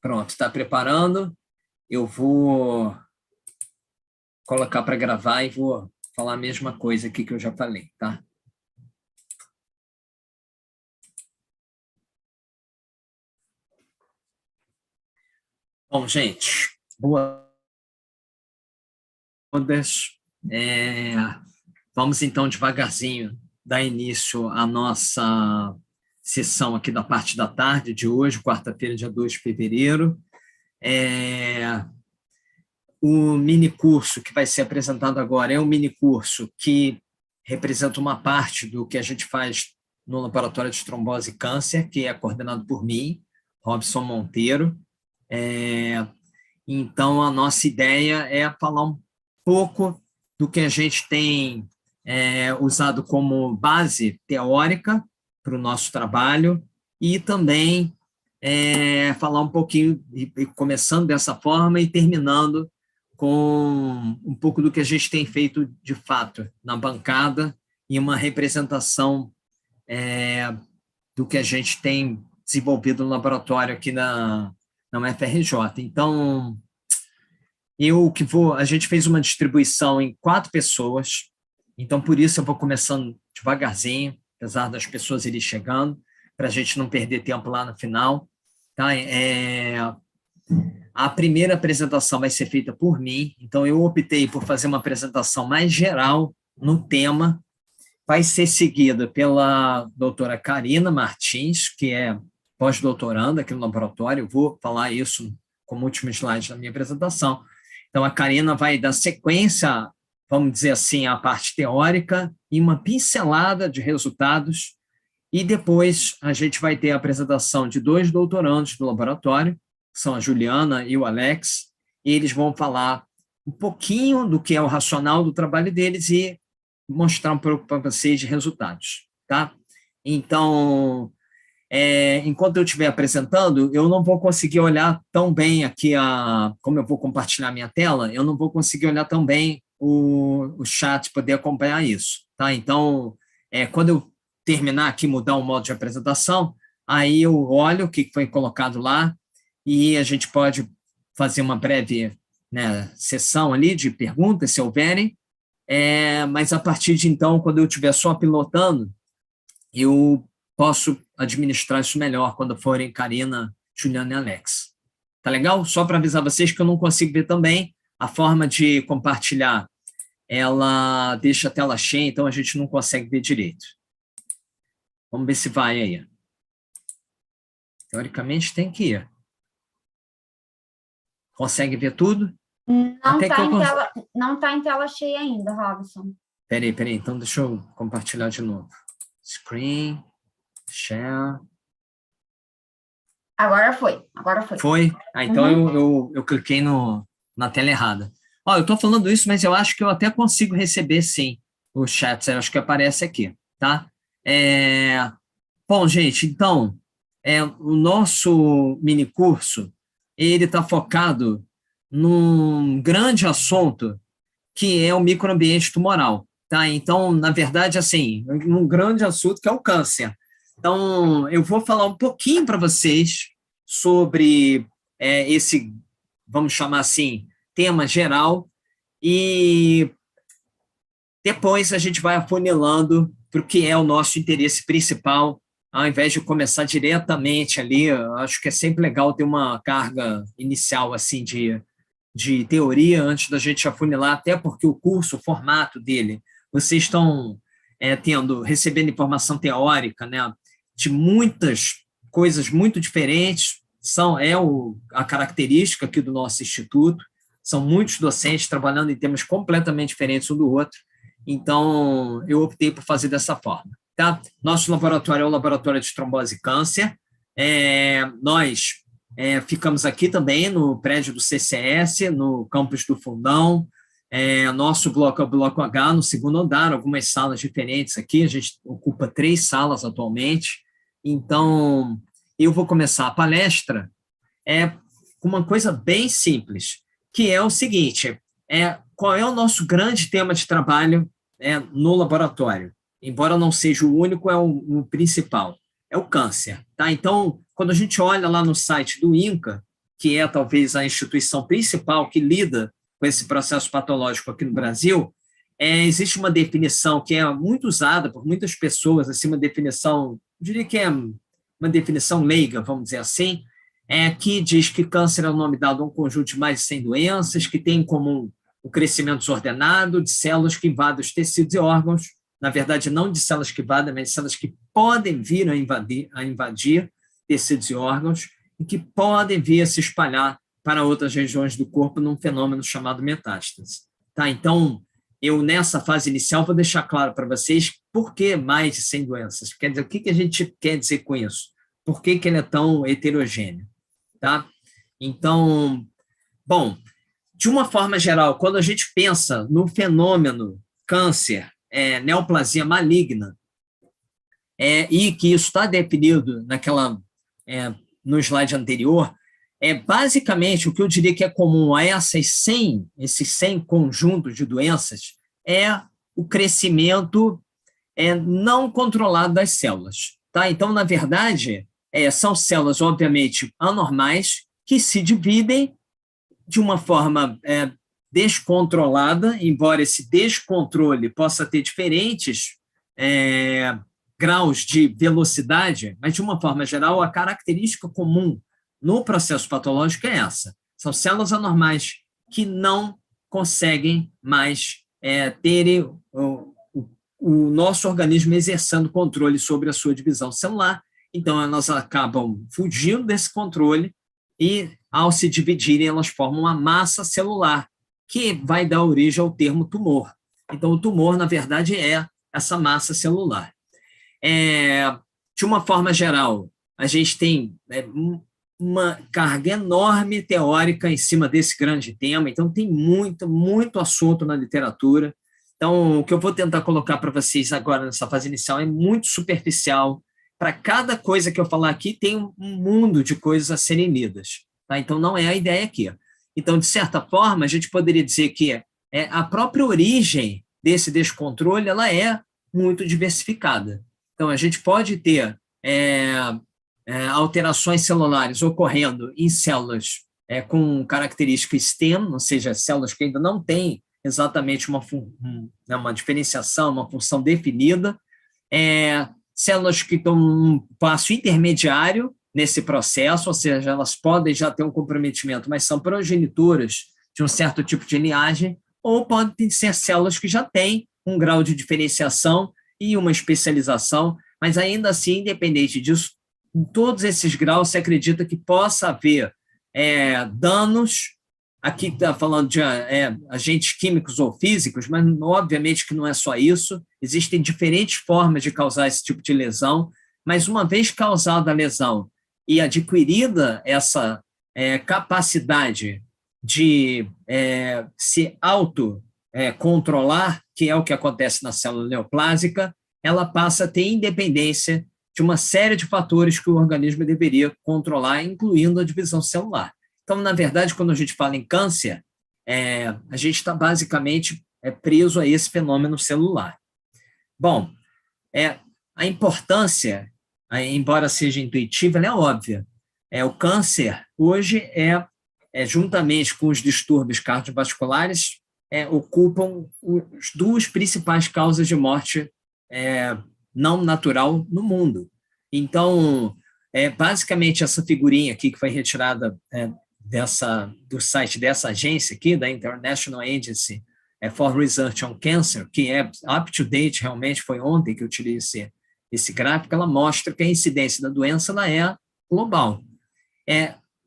Pronto, está preparando. Eu vou colocar para gravar e vou falar a mesma coisa aqui que eu já falei, tá? Bom, gente, boas. Vamos, então, devagarzinho, dar início à nossa sessão aqui da parte da tarde de hoje, quarta-feira, dia 2 de fevereiro. O mini-curso que vai ser apresentado agora é um mini-curso que representa uma parte do que a gente faz no Laboratório de Trombose e Câncer, que é coordenado por mim, Robson Monteiro. Então, a nossa ideia é falar um pouco do que a gente tem usado como base teórica para o nosso trabalho e também falar um pouquinho, começando dessa forma e terminando com um pouco do que a gente tem feito de fato na bancada e uma representação do que a gente tem desenvolvido no laboratório aqui na UFRJ. Então, a gente fez uma distribuição em 4 pessoas, então por isso eu vou começando devagarzinho, apesar das pessoas irem chegando, para a gente não perder tempo lá no final. Tá? A primeira apresentação vai ser feita por mim, então eu optei por fazer uma apresentação mais geral no tema, vai ser seguida pela doutora Karina Martins, que é pós-doutoranda aqui no laboratório, eu vou falar isso como último slide da minha apresentação. Então, a Karina vai dar sequência, vamos dizer assim, à parte teórica e uma pincelada de resultados, e depois a gente vai ter a apresentação de 2 doutorandos do laboratório, que são a Juliana e o Alex, e eles vão falar um pouquinho do que é o racional do trabalho deles e mostrar um pouco para vocês de resultados, tá? Então, enquanto eu estiver apresentando, eu não vou conseguir olhar tão bem aqui, como eu vou compartilhar minha tela, eu não vou conseguir olhar tão bem o chat, poder acompanhar isso, tá? Então, quando eu terminar aqui, mudar o modo de apresentação, aí eu olho o que foi colocado lá e a gente pode fazer uma breve, né, sessão ali de perguntas, se houverem, mas a partir de então, quando eu estiver só pilotando, eu posso administrar isso melhor quando forem Karina, Juliana e Alex. Tá legal? Só para avisar vocês que eu não consigo ver também. A forma de compartilhar, ela deixa a tela cheia, então a gente não consegue ver direito. Vamos ver se vai aí. Teoricamente tem que ir. Consegue ver tudo? Não está em tela cheia ainda, Robson. Peraí, então deixa eu compartilhar de novo. Screen, share. Agora foi. Foi? Então eu cliquei na tela errada. Ó, eu estou falando isso, mas eu acho que eu até consigo receber, sim, o chat. Eu acho que aparece aqui, tá? Bom, gente, então, o nosso minicurso, ele está focado num grande assunto que é o microambiente tumoral, tá? Então, na verdade, assim, um grande assunto que é o câncer. Então, eu vou falar um pouquinho para vocês sobre esse, vamos chamar assim, tema geral, e depois a gente vai afunilando para o que é o nosso interesse principal, ao invés de começar diretamente ali. Eu acho que é sempre legal ter uma carga inicial assim de teoria antes da gente afunilar, até porque o curso, o formato dele, vocês estão recebendo informação teórica, né, de muitas coisas muito diferentes, a característica aqui do nosso instituto, são muitos docentes trabalhando em temas completamente diferentes um do outro, então eu optei por fazer dessa forma. Tá? Nosso laboratório é o Laboratório de Trombose e Câncer, nós ficamos aqui também no prédio do CCS, no campus do Fundão. Nosso bloco é o Bloco H, no segundo andar, algumas salas diferentes aqui, a gente ocupa 3 salas atualmente. Então, eu vou começar a palestra com uma coisa bem simples, que é o seguinte, qual é o nosso grande tema de trabalho no laboratório? Embora não seja o único, é o principal, é o câncer. Tá? Então, quando a gente olha lá no site do INCA, que é talvez a instituição principal que lida com esse processo patológico aqui no Brasil, existe uma definição que é muito usada por muitas pessoas, assim, uma definição, eu diria que é uma definição leiga, vamos dizer assim, que diz que câncer é o nome dado a um conjunto de mais de 100 doenças que tem em comum o crescimento desordenado de células que invadem os tecidos e órgãos, na verdade, não de células que invadem, mas de células que podem vir a invadir tecidos e órgãos e que podem vir a se espalhar para outras regiões do corpo num fenômeno chamado metástase. Tá? Então, eu, nessa fase inicial, vou deixar claro para vocês por que mais de 100 doenças. Quer dizer, o que a gente quer dizer com isso? Por que ele é tão heterogêneo? Tá? Então, bom, de uma forma geral, quando a gente pensa no fenômeno câncer, neoplasia maligna, e que isso está definido no slide anterior, basicamente o que eu diria que é comum a esses 100 conjuntos de doenças é o crescimento não controlado das células. Tá? Então, na verdade, são células, obviamente, anormais, que se dividem de uma forma descontrolada, embora esse descontrole possa ter diferentes graus de velocidade, mas, de uma forma geral, a característica comum no processo patológico é essa. São células anormais que não conseguem mais terem o nosso organismo exercendo controle sobre a sua divisão celular, então elas acabam fugindo desse controle e, ao se dividirem, elas formam uma massa celular, que vai dar origem ao termo tumor. Então, o tumor, na verdade, é essa massa celular. De uma forma geral, a gente tem uma carga enorme teórica em cima desse grande tema, então tem muito assunto na literatura. Então, o que eu vou tentar colocar para vocês agora nessa fase inicial é muito superficial. Para cada coisa que eu falar aqui, tem um mundo de coisas a serem lidas. Tá? Então, não é a ideia aqui. Então, de certa forma, a gente poderia dizer que a própria origem desse descontrole ela é muito diversificada. Então, a gente pode ter alterações celulares ocorrendo em células com característica STEM, ou seja, células que ainda não têm exatamente uma diferenciação, uma função definida, células que estão num passo intermediário nesse processo, ou seja, elas podem já ter um comprometimento, mas são progenitoras de um certo tipo de linhagem, ou podem ser células que já têm um grau de diferenciação e uma especialização, mas ainda assim, independente disso, em todos esses graus se acredita que possa haver danos. Aqui está falando de agentes químicos ou físicos, mas obviamente que não é só isso. Existem diferentes formas de causar esse tipo de lesão, mas uma vez causada a lesão e adquirida essa capacidade de se autocontrolar, que é o que acontece na célula neoplásica, ela passa a ter independência de uma série de fatores que o organismo deveria controlar, incluindo a divisão celular. Então, na verdade, quando a gente fala em câncer, a gente está basicamente preso a esse fenômeno celular. Bom, a importância, embora seja intuitiva, ela é óbvia. O câncer, hoje, juntamente com os distúrbios cardiovasculares, ocupam as duas principais causas de morte não natural no mundo. Então, basicamente, essa figurinha aqui que foi retirada do site dessa agência aqui, da International Agency for Research on Cancer, que é up-to-date, realmente foi ontem que eu tirei esse gráfico, ela mostra que a incidência da doença ela é global.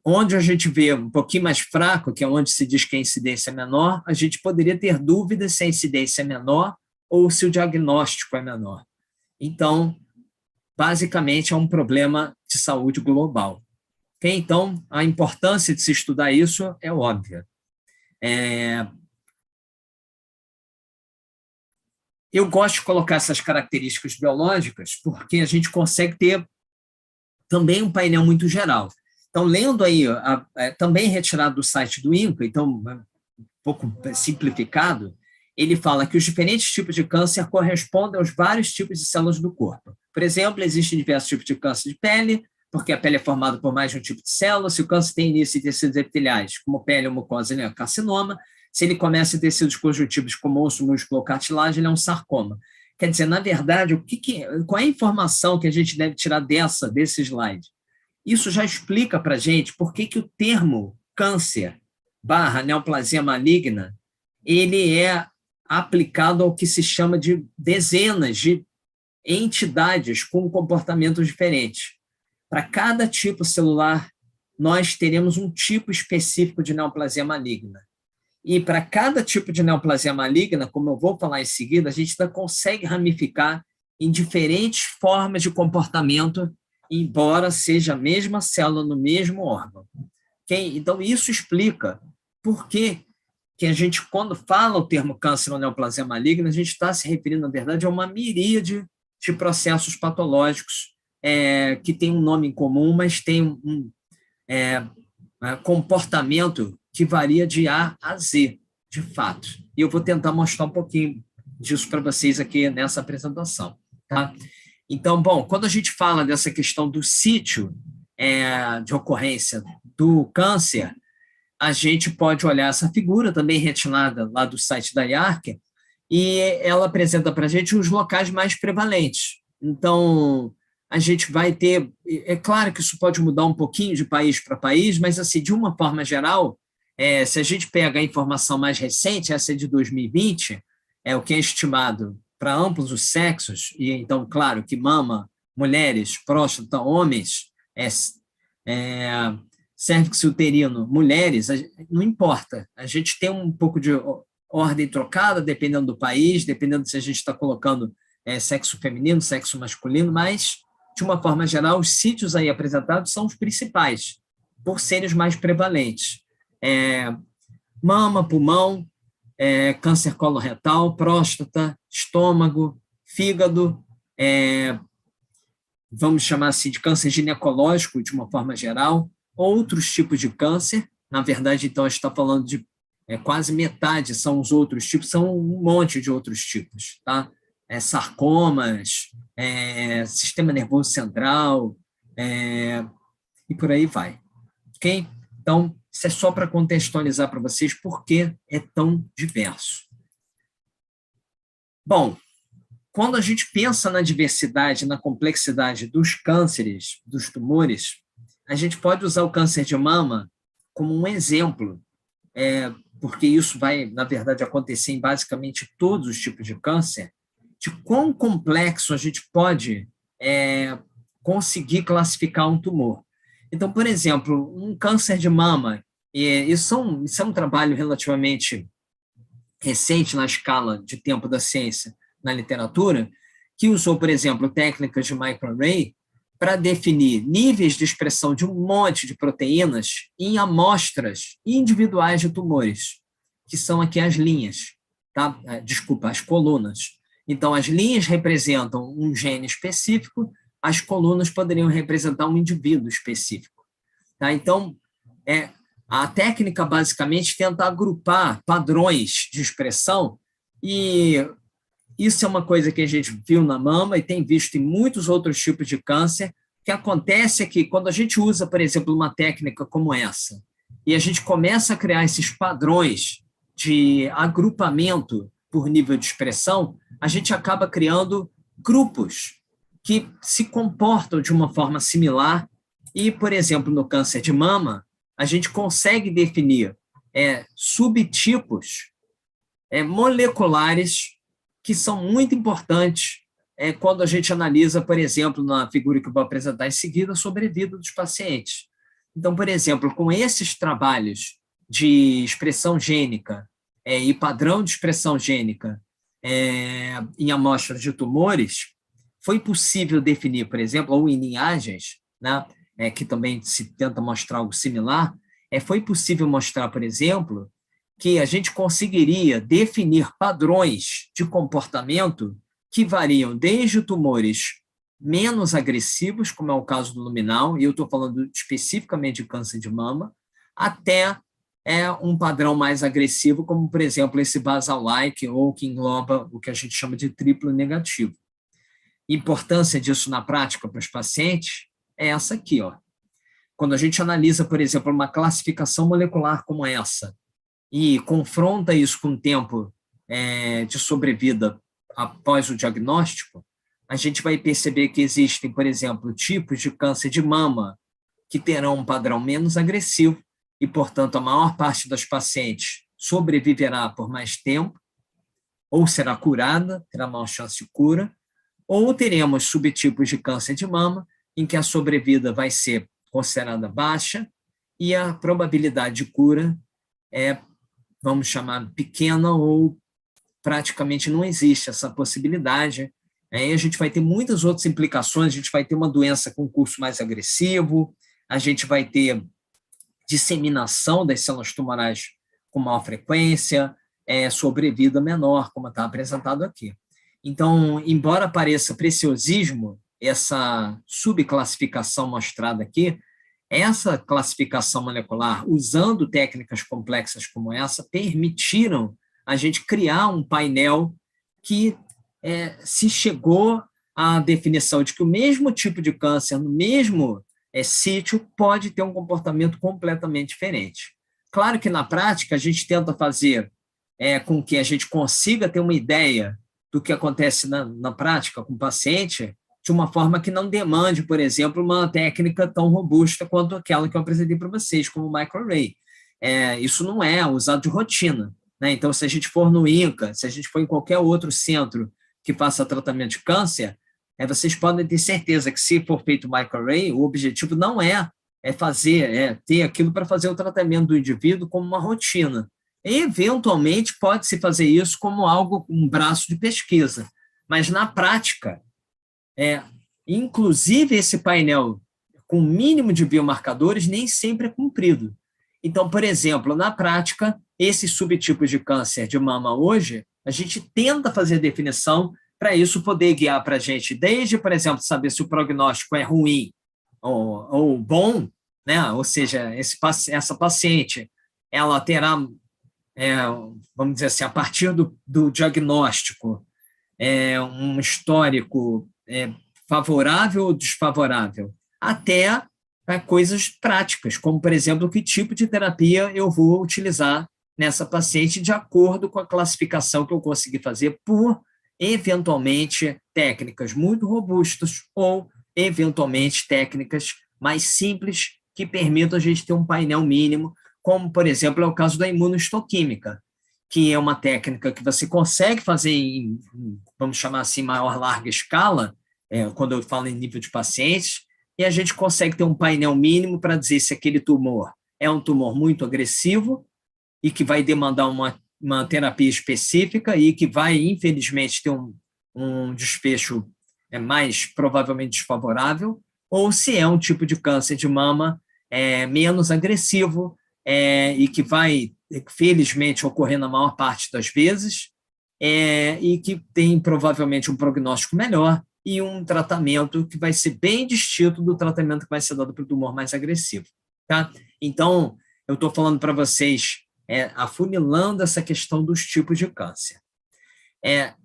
Onde a gente vê um pouquinho mais fraco, que é onde se diz que a incidência é menor, a gente poderia ter dúvidas se a incidência é menor ou se o diagnóstico é menor. Então, basicamente, é um problema de saúde global. Então, a importância de se estudar isso é óbvia. Eu gosto de colocar essas características biológicas porque a gente consegue ter também um painel muito geral. Então, lendo aí, também retirado do site do INCA, então, um pouco simplificado, ele fala que os diferentes tipos de câncer correspondem aos vários tipos de células do corpo. Por exemplo, existem diversos tipos de câncer de pele, porque a pele é formada por mais de um tipo de célula. Se o câncer tem início em tecidos epiteliais, como pele ou mucosa, ele é um carcinoma. Se ele começa em tecidos conjuntivos, como osso, músculo ou cartilagem, ele é um sarcoma. Quer dizer, na verdade, qual é a informação que a gente deve tirar desse slide? Isso já explica para a gente por que o termo câncer / neoplasia maligna ele é aplicado ao que se chama de dezenas de entidades com comportamentos diferentes. Para cada tipo celular, nós teremos um tipo específico de neoplasia maligna. E para cada tipo de neoplasia maligna, como eu vou falar em seguida, a gente ainda consegue ramificar em diferentes formas de comportamento, embora seja a mesma célula no mesmo órgão. Okay? Então, isso explica por que a gente, quando fala o termo câncer ou neoplasia maligna, a gente está se referindo, na verdade, a uma miríade de processos patológicos que tem um nome em comum, mas tem um comportamento que varia de A a Z, de fato. E eu vou tentar mostrar um pouquinho disso para vocês aqui nessa apresentação. Tá? Então, bom, quando a gente fala dessa questão do sítio de ocorrência do câncer, a gente pode olhar essa figura, também retinada lá do site da IARC, e ela apresenta para a gente os locais mais prevalentes. Então, a gente vai ter... É claro que isso pode mudar um pouquinho de país para país, mas, assim, de uma forma geral, se a gente pega a informação mais recente, essa é de 2020, o que é estimado para ambos os sexos, e então, claro, que mama, mulheres, próstata, homens, cérvix uterino, mulheres, não importa. A gente tem um pouco de ordem trocada, dependendo do país, dependendo se a gente está colocando sexo feminino, sexo masculino, mas, de uma forma geral, os sítios aí apresentados são os principais, por serem os mais prevalentes. Mama, pulmão, câncer coloretal, próstata, estômago, fígado, vamos chamar assim de câncer ginecológico, de uma forma geral, outros tipos de câncer. Na verdade, então, a gente está falando de quase metade são os outros tipos, são um monte de outros tipos, tá? Sarcomas, sistema nervoso central, e por aí vai. Ok? Então, isso é só para contextualizar para vocês por que é tão diverso. Bom, quando a gente pensa na diversidade, na complexidade dos cânceres, dos tumores, a gente pode usar o câncer de mama como um exemplo, porque isso vai, na verdade, acontecer em basicamente todos os tipos de câncer, de quão complexo a gente pode conseguir classificar um tumor. Então, por exemplo, um câncer de mama, isso é um trabalho relativamente recente na escala de tempo da ciência, na literatura, que usou, por exemplo, técnicas de microarray para definir níveis de expressão de um monte de proteínas em amostras individuais de tumores, que são aqui as linhas, tá? Desculpa, as colunas. Então, as linhas representam um gene específico, as colunas poderiam representar um indivíduo específico. Tá? Então, a técnica basicamente tenta agrupar padrões de expressão, e isso é uma coisa que a gente viu na mama e tem visto em muitos outros tipos de câncer. O que acontece é que quando a gente usa, por exemplo, uma técnica como essa, e a gente começa a criar esses padrões de agrupamento por nível de expressão, a gente acaba criando grupos que se comportam de uma forma similar e, por exemplo, no câncer de mama, a gente consegue definir subtipos moleculares que são muito importantes quando a gente analisa, por exemplo, na figura que eu vou apresentar em seguida, a sobrevida dos pacientes. Então, por exemplo, com esses trabalhos de expressão gênica e padrão de expressão gênica em amostras de tumores, foi possível definir, por exemplo, ou em linhagens, né, que também se tenta mostrar algo similar, foi possível mostrar, por exemplo, que a gente conseguiria definir padrões de comportamento que variam desde tumores menos agressivos, como é o caso do luminal, e eu estou falando especificamente de câncer de mama, até um padrão mais agressivo, como, por exemplo, esse basal-like, ou que engloba o que a gente chama de triplo negativo. A importância disso na prática para os pacientes é essa aqui, ó. Quando a gente analisa, por exemplo, uma classificação molecular como essa e confronta isso com o tempo de sobrevida após o diagnóstico, a gente vai perceber que existem, por exemplo, tipos de câncer de mama que terão um padrão menos agressivo e, portanto, a maior parte das pacientes sobreviverá por mais tempo, ou será curada, terá maior chance de cura, ou teremos subtipos de câncer de mama em que a sobrevida vai ser considerada baixa e a probabilidade de cura vamos chamar, pequena ou praticamente não existe essa possibilidade. Aí a gente vai ter muitas outras implicações, a gente vai ter uma doença com curso mais agressivo, a gente vai ter disseminação das células tumorais com maior frequência, sobrevida menor, como está apresentado aqui. Então, embora pareça preciosismo, essa subclassificação mostrada aqui, essa classificação molecular, usando técnicas complexas como essa, permitiram a gente criar um painel que se chegou à definição de que o mesmo tipo de câncer, no mesmo sítio, pode ter um comportamento completamente diferente. Claro que, na prática, a gente tenta fazer com que a gente consiga ter uma ideia do que acontece na prática com o paciente, de uma forma que não demande, por exemplo, uma técnica tão robusta quanto aquela que eu apresentei para vocês, como o microarray. Isso não é usado de rotina, né? Então, se a gente for no INCA, se a gente for em qualquer outro centro que faça tratamento de câncer, vocês podem ter certeza que, se for feito o microarray, o objetivo não ter aquilo para fazer o tratamento do indivíduo como uma rotina. E, eventualmente, pode-se fazer isso como um braço de pesquisa, mas, na prática, inclusive esse painel com mínimo de biomarcadores nem sempre é cumprido. Então, por exemplo, na prática, esses subtipos de câncer de mama hoje, a gente tenta fazer definição para isso poder guiar para a gente, desde, por exemplo, saber se o prognóstico é ruim ou bom, né? Ou seja, essa paciente, ela terá, vamos dizer assim, a partir do diagnóstico, um histórico favorável ou desfavorável, até coisas práticas, como, por exemplo, que tipo de terapia eu vou utilizar nessa paciente de acordo com a classificação que eu consegui fazer por, eventualmente, técnicas muito robustas ou, eventualmente, técnicas mais simples que permitam a gente ter um painel mínimo, como, por exemplo, é o caso da imunohistoquímica, que é uma técnica que você consegue fazer em, vamos chamar assim, maior larga escala, quando eu falo em nível de pacientes, e a gente consegue ter um painel mínimo para dizer se aquele tumor é um tumor muito agressivo e que vai demandar uma terapia específica e que vai, infelizmente, ter um desfecho mais provavelmente desfavorável, ou se é um tipo de câncer de mama menos agressivo e que vai, felizmente, ocorrer na maior parte das vezes e que tem provavelmente um prognóstico melhor e um tratamento que vai ser bem distinto do tratamento que vai ser dado para o tumor mais agressivo. Tá? Então, eu estou falando para vocês, afunilando essa questão dos tipos de câncer.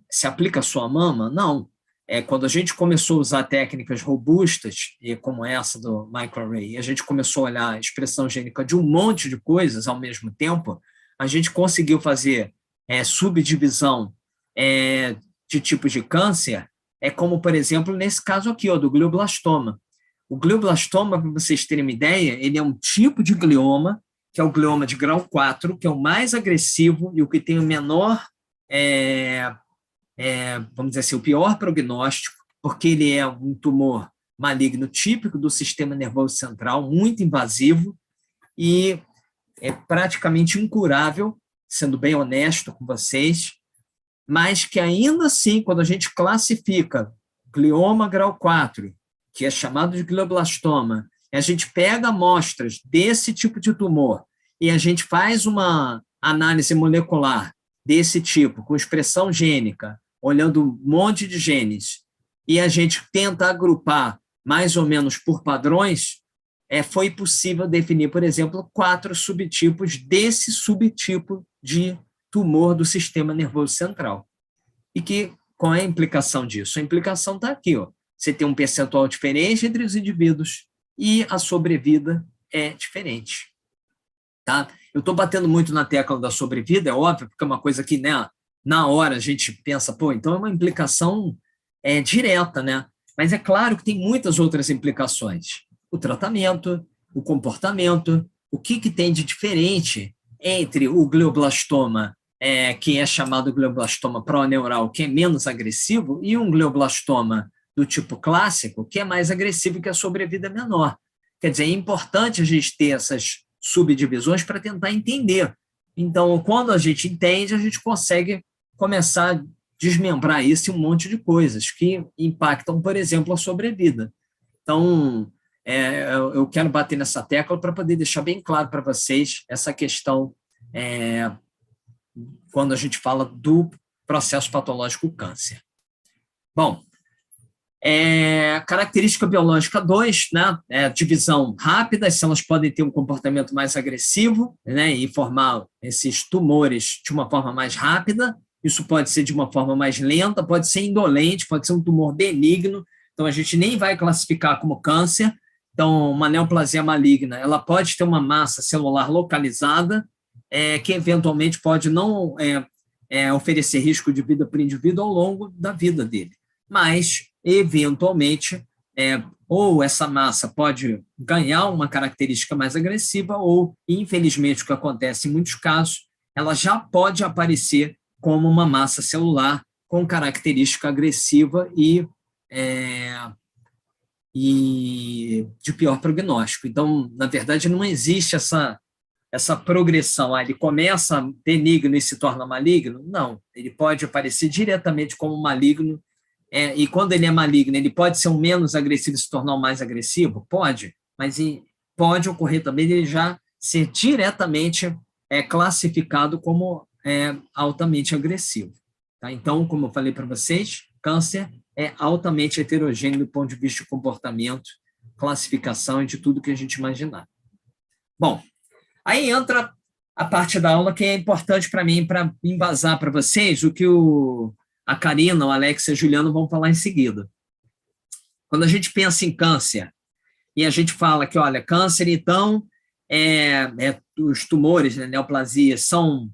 Se aplica só à mama? Não. Quando a gente começou a usar técnicas robustas, como essa do microarray, a gente começou a olhar a expressão gênica de um monte de coisas ao mesmo tempo, a gente conseguiu fazer subdivisão de tipos de câncer, como, por exemplo, nesse caso aqui, do glioblastoma. O glioblastoma, para vocês terem uma ideia, ele é um tipo de glioma, que é o glioma de grau 4, que é o mais agressivo e o que tem o menor, vamos dizer assim, o pior prognóstico, porque ele é um tumor maligno típico do sistema nervoso central, muito invasivo e é praticamente incurável, sendo bem honesto com vocês, mas que ainda assim, quando a gente classifica glioma grau 4, que é chamado de glioblastoma, a gente pega amostras desse tipo de tumor e a gente faz uma análise molecular desse tipo, com expressão gênica, olhando um monte de genes, e a gente tenta agrupar mais ou menos por padrões, foi possível definir, por exemplo, 4 subtipos desse subtipo de tumor do sistema nervoso central. E qual é a implicação disso? A implicação está aqui. Você tem um percentual diferente entre os indivíduos e a sobrevida é diferente. Tá? Eu estou batendo muito na tecla da sobrevida, é óbvio, porque é uma coisa que, né, na hora a gente pensa, pô, então é uma implicação direta, né? Mas é claro que tem muitas outras implicações. O tratamento, o comportamento, o que tem de diferente entre o glioblastoma, que é chamado glioblastoma proneural, que é menos agressivo, e um glioblastoma do tipo clássico, que é mais agressivo e que a sobrevida é menor. Quer dizer, é importante a gente ter essas subdivisões para tentar entender. Então, quando a gente entende, a gente consegue começar a desmembrar isso em um monte de coisas que impactam, por exemplo, a sobrevida. Então, eu quero bater nessa tecla para poder deixar bem claro para vocês essa questão quando a gente fala do processo patológico câncer. Bom, característica biológica 2, né, divisão rápida, as células podem ter um comportamento mais agressivo, né, e formar esses tumores de uma forma mais rápida. Isso pode ser de uma forma mais lenta, pode ser indolente, pode ser um tumor benigno, então a gente nem vai classificar como câncer. Então, uma neoplasia maligna, ela pode ter uma massa celular localizada, que eventualmente pode não oferecer risco de vida para o indivíduo ao longo da vida dele. Mas, eventualmente, ou essa massa pode ganhar uma característica mais agressiva, ou, infelizmente, o que acontece em muitos casos, ela já pode aparecer como uma massa celular com característica agressiva e de pior prognóstico. Então, na verdade, não existe essa progressão. Ele começa benigno e se torna maligno? Não, ele pode aparecer diretamente como maligno, e quando ele é maligno, ele pode ser um menos agressivo e se tornar um mais agressivo? Pode, mas pode ocorrer também ele já ser diretamente classificado como altamente agressivo. Tá? Então, como eu falei para vocês, câncer é altamente heterogêneo do ponto de vista de comportamento, classificação e de tudo que a gente imaginar. Bom, aí entra a parte da aula que é importante para mim, para embasar para vocês o que a Karina, o Alex e a Juliana vão falar em seguida. Quando a gente pensa em câncer, e a gente fala que, olha, câncer, então, os tumores, né, neoplasias, são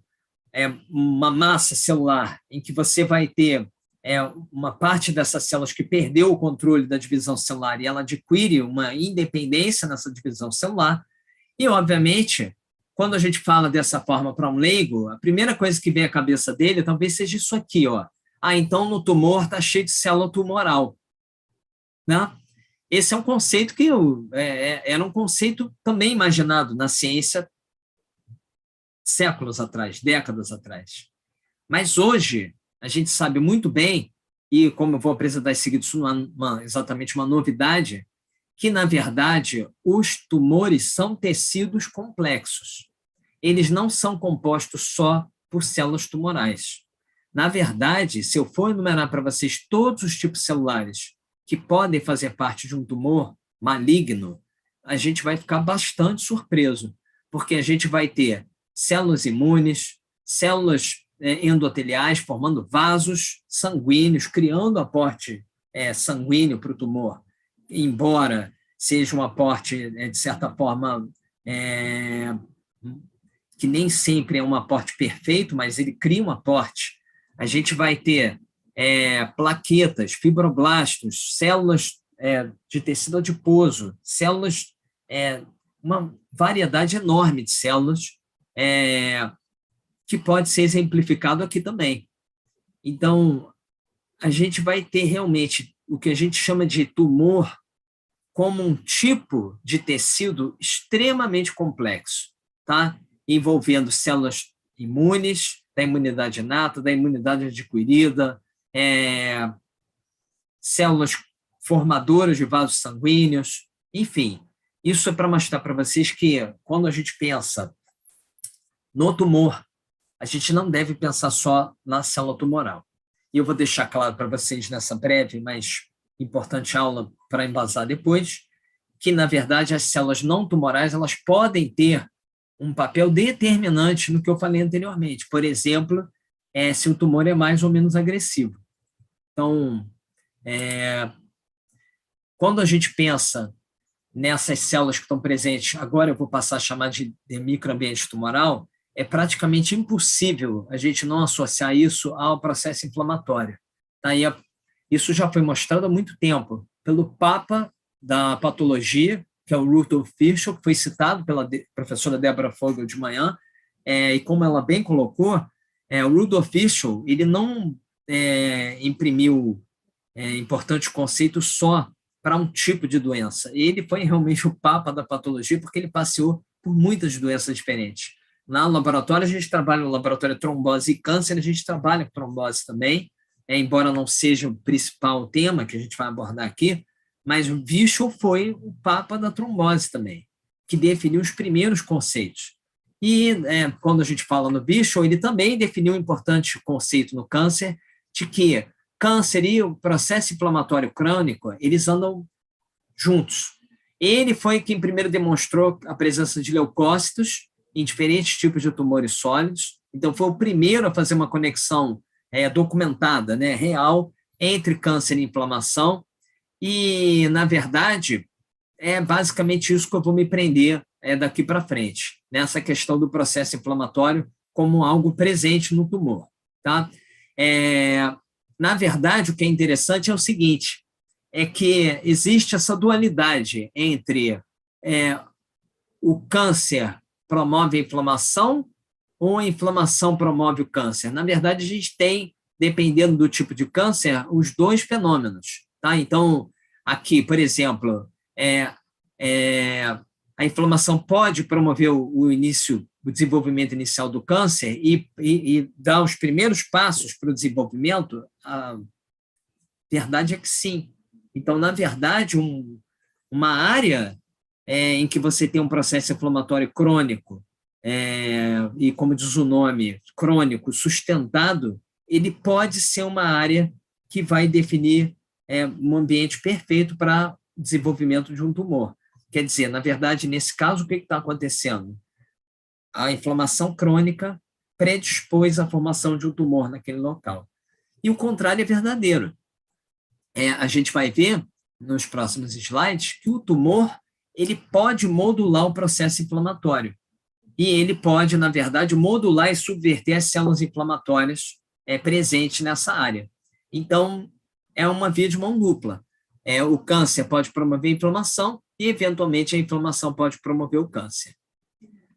uma massa celular em que você vai ter uma parte dessas células que perdeu o controle da divisão celular e ela adquire uma independência nessa divisão celular. E, obviamente, quando a gente fala dessa forma para um leigo, a primeira coisa que vem à cabeça dele talvez seja isso aqui, ó. Então no tumor está cheio de célula tumoral. Né? Esse é um conceito que era um conceito também imaginado na ciência séculos atrás, décadas atrás. Mas hoje, a gente sabe muito bem, e como eu vou apresentar em seguida, isso não é exatamente uma novidade, que, na verdade, os tumores são tecidos complexos. Eles não são compostos só por células tumorais. Na verdade, se eu for enumerar para vocês todos os tipos celulares que podem fazer parte de um tumor maligno, a gente vai ficar bastante surpreso, porque a gente vai ter células imunes, células endoteliais formando vasos sanguíneos, criando aporte sanguíneo para o tumor, embora seja um aporte, de certa forma, que nem sempre é um aporte perfeito, mas ele cria um aporte. A gente vai ter plaquetas, fibroblastos, células de tecido adiposo, células, uma variedade enorme de células que pode ser exemplificado aqui também. Então, a gente vai ter realmente o que a gente chama de tumor como um tipo de tecido extremamente complexo, tá? Envolvendo células imunes, da imunidade inata, da imunidade adquirida, células formadoras de vasos sanguíneos, enfim. Isso é para mostrar para vocês que, quando a gente pensa no tumor, a gente não deve pensar só na célula tumoral. E eu vou deixar claro para vocês nessa breve, mas importante aula para embasar depois, que, na verdade, as células não tumorais elas podem ter um papel determinante no que eu falei anteriormente. Por exemplo, se o tumor é mais ou menos agressivo. Então, quando a gente pensa nessas células que estão presentes, agora eu vou passar a chamar de microambiente tumoral, é praticamente impossível a gente não associar isso ao processo inflamatório. Tá? Isso já foi mostrado há muito tempo pelo papa da patologia, que é o Rudolf Virchow, que foi citado pela professora Deborah Fogel de manhã, e como ela bem colocou, o Rudolf Virchow, ele não imprimiu importantes conceitos só para um tipo de doença. Ele foi realmente o papa da patologia, porque ele passeou por muitas doenças diferentes. Lá no laboratório, a gente trabalha no laboratório de trombose e câncer, a gente trabalha com trombose também, embora não seja o principal tema que a gente vai abordar aqui, mas o Virchow foi o papa da trombose também, que definiu os primeiros conceitos. E quando a gente fala no Virchow, ele também definiu um importante conceito no câncer, de que câncer e o processo inflamatório crônico, eles andam juntos. Ele foi quem primeiro demonstrou a presença de leucócitos em diferentes tipos de tumores sólidos, então foi o primeiro a fazer uma conexão documentada, real, entre câncer e inflamação, e, na verdade, é basicamente isso que eu vou me prender daqui para frente, nessa questão do processo inflamatório como algo presente no tumor. Tá? Na verdade, o que é interessante é o seguinte, é que existe essa dualidade entre o câncer promove a inflamação ou a inflamação promove o câncer. Na verdade, a gente tem, dependendo do tipo de câncer, os dois fenômenos. Tá? Então, aqui, por exemplo, a inflamação pode promover o desenvolvimento inicial do câncer e dar os primeiros passos para o desenvolvimento? A verdade é que sim. Então, na verdade, uma área em que você tem um processo inflamatório crônico, e como diz o nome, crônico, sustentado, ele pode ser uma área que vai definir um ambiente perfeito para o desenvolvimento de um tumor. Quer dizer, na verdade, nesse caso, o que está acontecendo? A inflamação crônica predispôs à formação de um tumor naquele local. E o contrário é verdadeiro. A gente vai ver, nos próximos slides, que o tumor ele pode modular o processo inflamatório. E ele pode, na verdade, modular e subverter as células inflamatórias presentes nessa área. Então, é uma via de mão dupla. O câncer pode promover a inflamação e, eventualmente, a inflamação pode promover o câncer.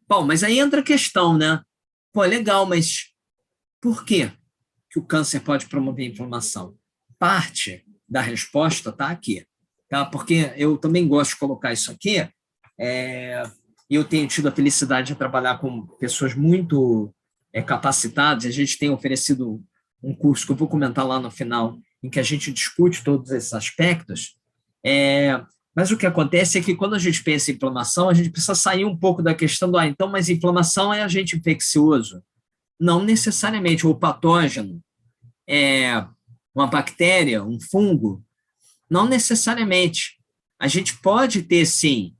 Bom, mas aí entra a questão, né? Pô, legal, mas por quê que o câncer pode promover a inflamação? Parte da resposta está aqui, tá? Porque eu também gosto de colocar isso aqui, e eu tenho tido a felicidade de trabalhar com pessoas muito capacitadas, a gente tem oferecido um curso que eu vou comentar lá no final, em que a gente discute todos esses aspectos, mas o que acontece é que quando a gente pensa em inflamação, a gente precisa sair um pouco da questão do, então, mas inflamação é agente infeccioso. Não necessariamente, o patógeno, uma bactéria, um fungo, não necessariamente. A gente pode ter, sim,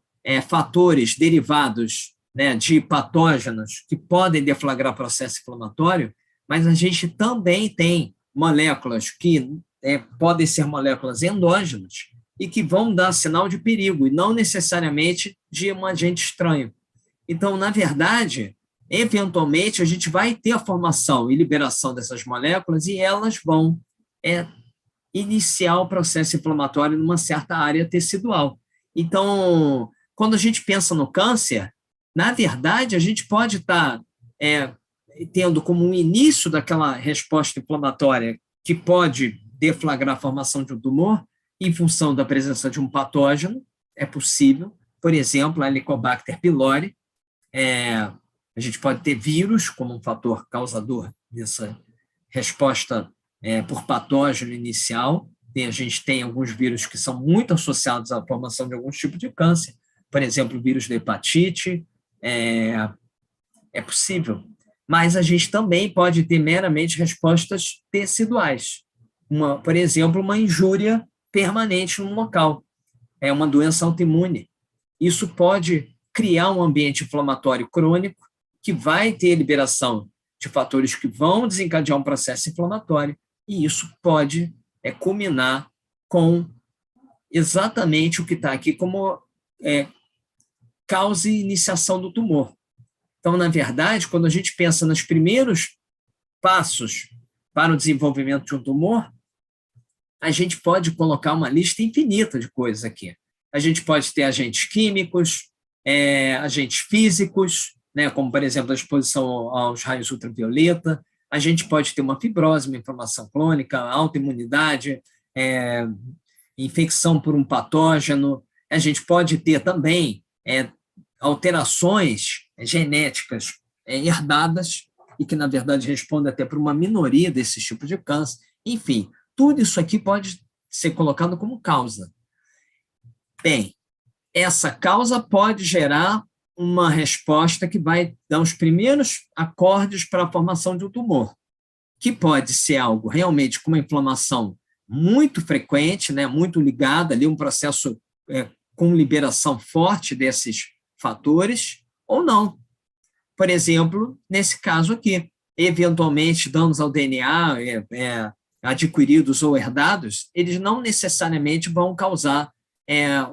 fatores derivados de patógenos que podem deflagrar processo inflamatório, mas a gente também tem moléculas que podem ser moléculas endógenas e que vão dar sinal de perigo, e não necessariamente de um agente estranho. Então, na verdade, eventualmente, a gente vai ter a formação e liberação dessas moléculas e elas vão iniciar o processo inflamatório numa certa área tecidual. Então, quando a gente pensa no câncer, na verdade, a gente pode estar tendo como um início daquela resposta inflamatória que pode deflagrar a formação de um tumor em função da presença de um patógeno, é possível, por exemplo, a Helicobacter pylori, a gente pode ter vírus como um fator causador dessa resposta por patógeno inicial. A gente tem alguns vírus que são muito associados à formação de alguns tipos de câncer, por exemplo, o vírus da hepatite, é possível. Mas a gente também pode ter meramente respostas teciduais. Por exemplo, uma injúria permanente num local. É uma doença autoimune. Isso pode criar um ambiente inflamatório crônico que vai ter liberação de fatores que vão desencadear um processo inflamatório, e isso pode culminar com exatamente o que está aqui como cause iniciação do tumor. Então, na verdade, quando a gente pensa nos primeiros passos para o desenvolvimento de um tumor, a gente pode colocar uma lista infinita de coisas aqui. A gente pode ter agentes químicos, agentes físicos, né, como, por exemplo, a exposição aos raios ultravioleta. A gente pode ter uma fibrose, uma inflamação crônica, autoimunidade, infecção por um patógeno. A gente pode ter também alterações genéticas herdadas e que, na verdade, respondem até para uma minoria desses tipos de câncer. Enfim, tudo isso aqui pode ser colocado como causa. Bem, essa causa pode gerar uma resposta que vai dar os primeiros acordes para a formação de um tumor, que pode ser algo realmente com uma inflamação muito frequente, né, muito ligada ali, um processo com liberação forte desses fatores, ou não. Por exemplo, nesse caso aqui, eventualmente danos ao DNA adquiridos ou herdados, eles não necessariamente vão causar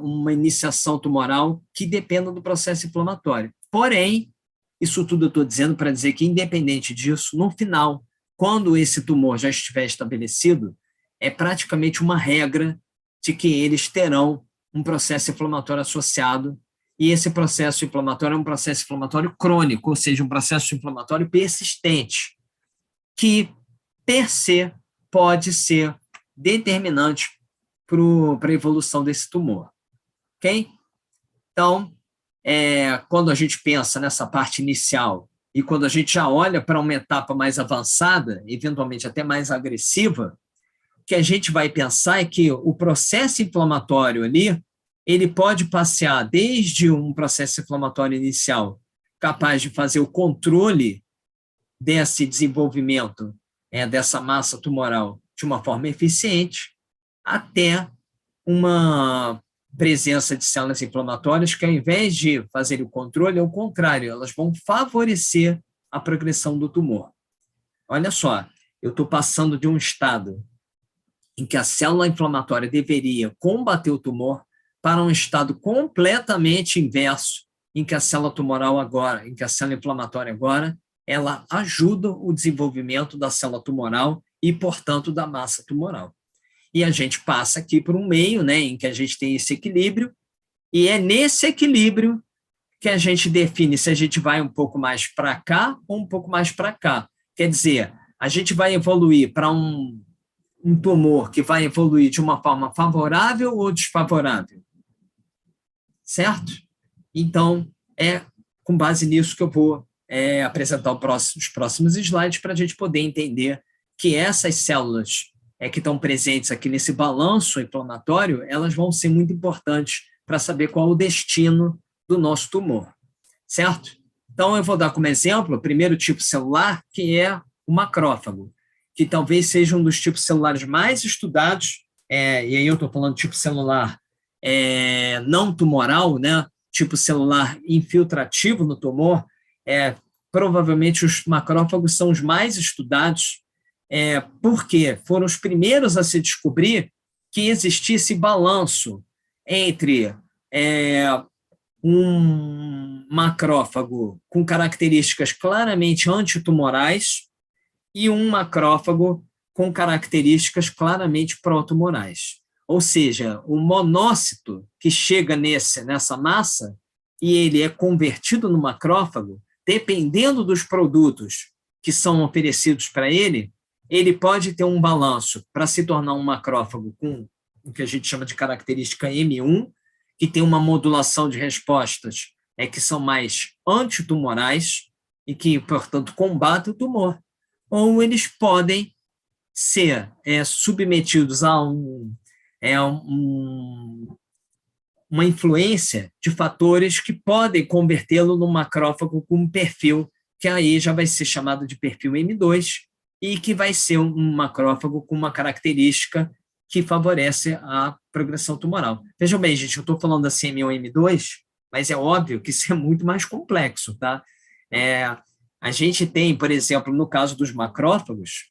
uma iniciação tumoral que dependa do processo inflamatório. Porém, isso tudo eu estou dizendo para dizer que, independente disso, no final, quando esse tumor já estiver estabelecido, é praticamente uma regra de que eles terão um processo inflamatório associado, e esse processo inflamatório é um processo inflamatório crônico, ou seja, um processo inflamatório persistente, que, per se, pode ser determinante para a evolução desse tumor. Ok? Então, quando a gente pensa nessa parte inicial e quando a gente já olha para uma etapa mais avançada, eventualmente até mais agressiva, o que a gente vai pensar é que o processo inflamatório ali, ele pode passear desde um processo inflamatório inicial capaz de fazer o controle desse desenvolvimento, dessa massa tumoral de uma forma eficiente, até uma presença de células inflamatórias que, ao invés de fazer o controle, é o contrário, elas vão favorecer a progressão do tumor. Olha só, eu estou passando de um estado em que a célula inflamatória deveria combater o tumor para um estado completamente inverso, em que a célula tumoral agora, em que a célula inflamatória agora, ela ajuda o desenvolvimento da célula tumoral e, portanto, da massa tumoral. E a gente passa aqui por um meio, né, em que a gente tem esse equilíbrio, e é nesse equilíbrio que a gente define se a gente vai um pouco mais para cá ou um pouco mais para cá. Quer dizer, a gente vai evoluir para um tumor que vai evoluir de uma forma favorável ou desfavorável. Certo? Então, é com base nisso que eu vou apresentar os próximos slides para a gente poder entender que essas células que estão presentes aqui nesse balanço inflamatório, elas vão ser muito importantes para saber qual é o destino do nosso tumor, certo? Então, eu vou dar como exemplo o primeiro tipo celular, que é o macrófago, que talvez seja um dos tipos celulares mais estudados, e aí eu estou falando de tipo celular não tumoral, né? Tipo celular infiltrativo no tumor, provavelmente os macrófagos são os mais estudados, porque foram os primeiros a se descobrir que existisse balanço entre um macrófago com características claramente antitumorais e um macrófago com características claramente protumorais. Ou seja, o monócito que chega nessa massa e ele é convertido no macrófago, dependendo dos produtos que são oferecidos para ele, ele pode ter um balanço para se tornar um macrófago com o que a gente chama de característica M1, que tem uma modulação de respostas que são mais antitumorais e que, portanto, combatem o tumor. Ou eles podem ser submetidos a uma influência de fatores que podem convertê-lo num macrófago com um perfil que aí já vai ser chamado de perfil M2 e que vai ser um macrófago com uma característica que favorece a progressão tumoral. Vejam bem, gente, eu estou falando assim M1 M2, mas é óbvio que isso é muito mais complexo, tá? A gente tem, por exemplo, no caso dos macrófagos,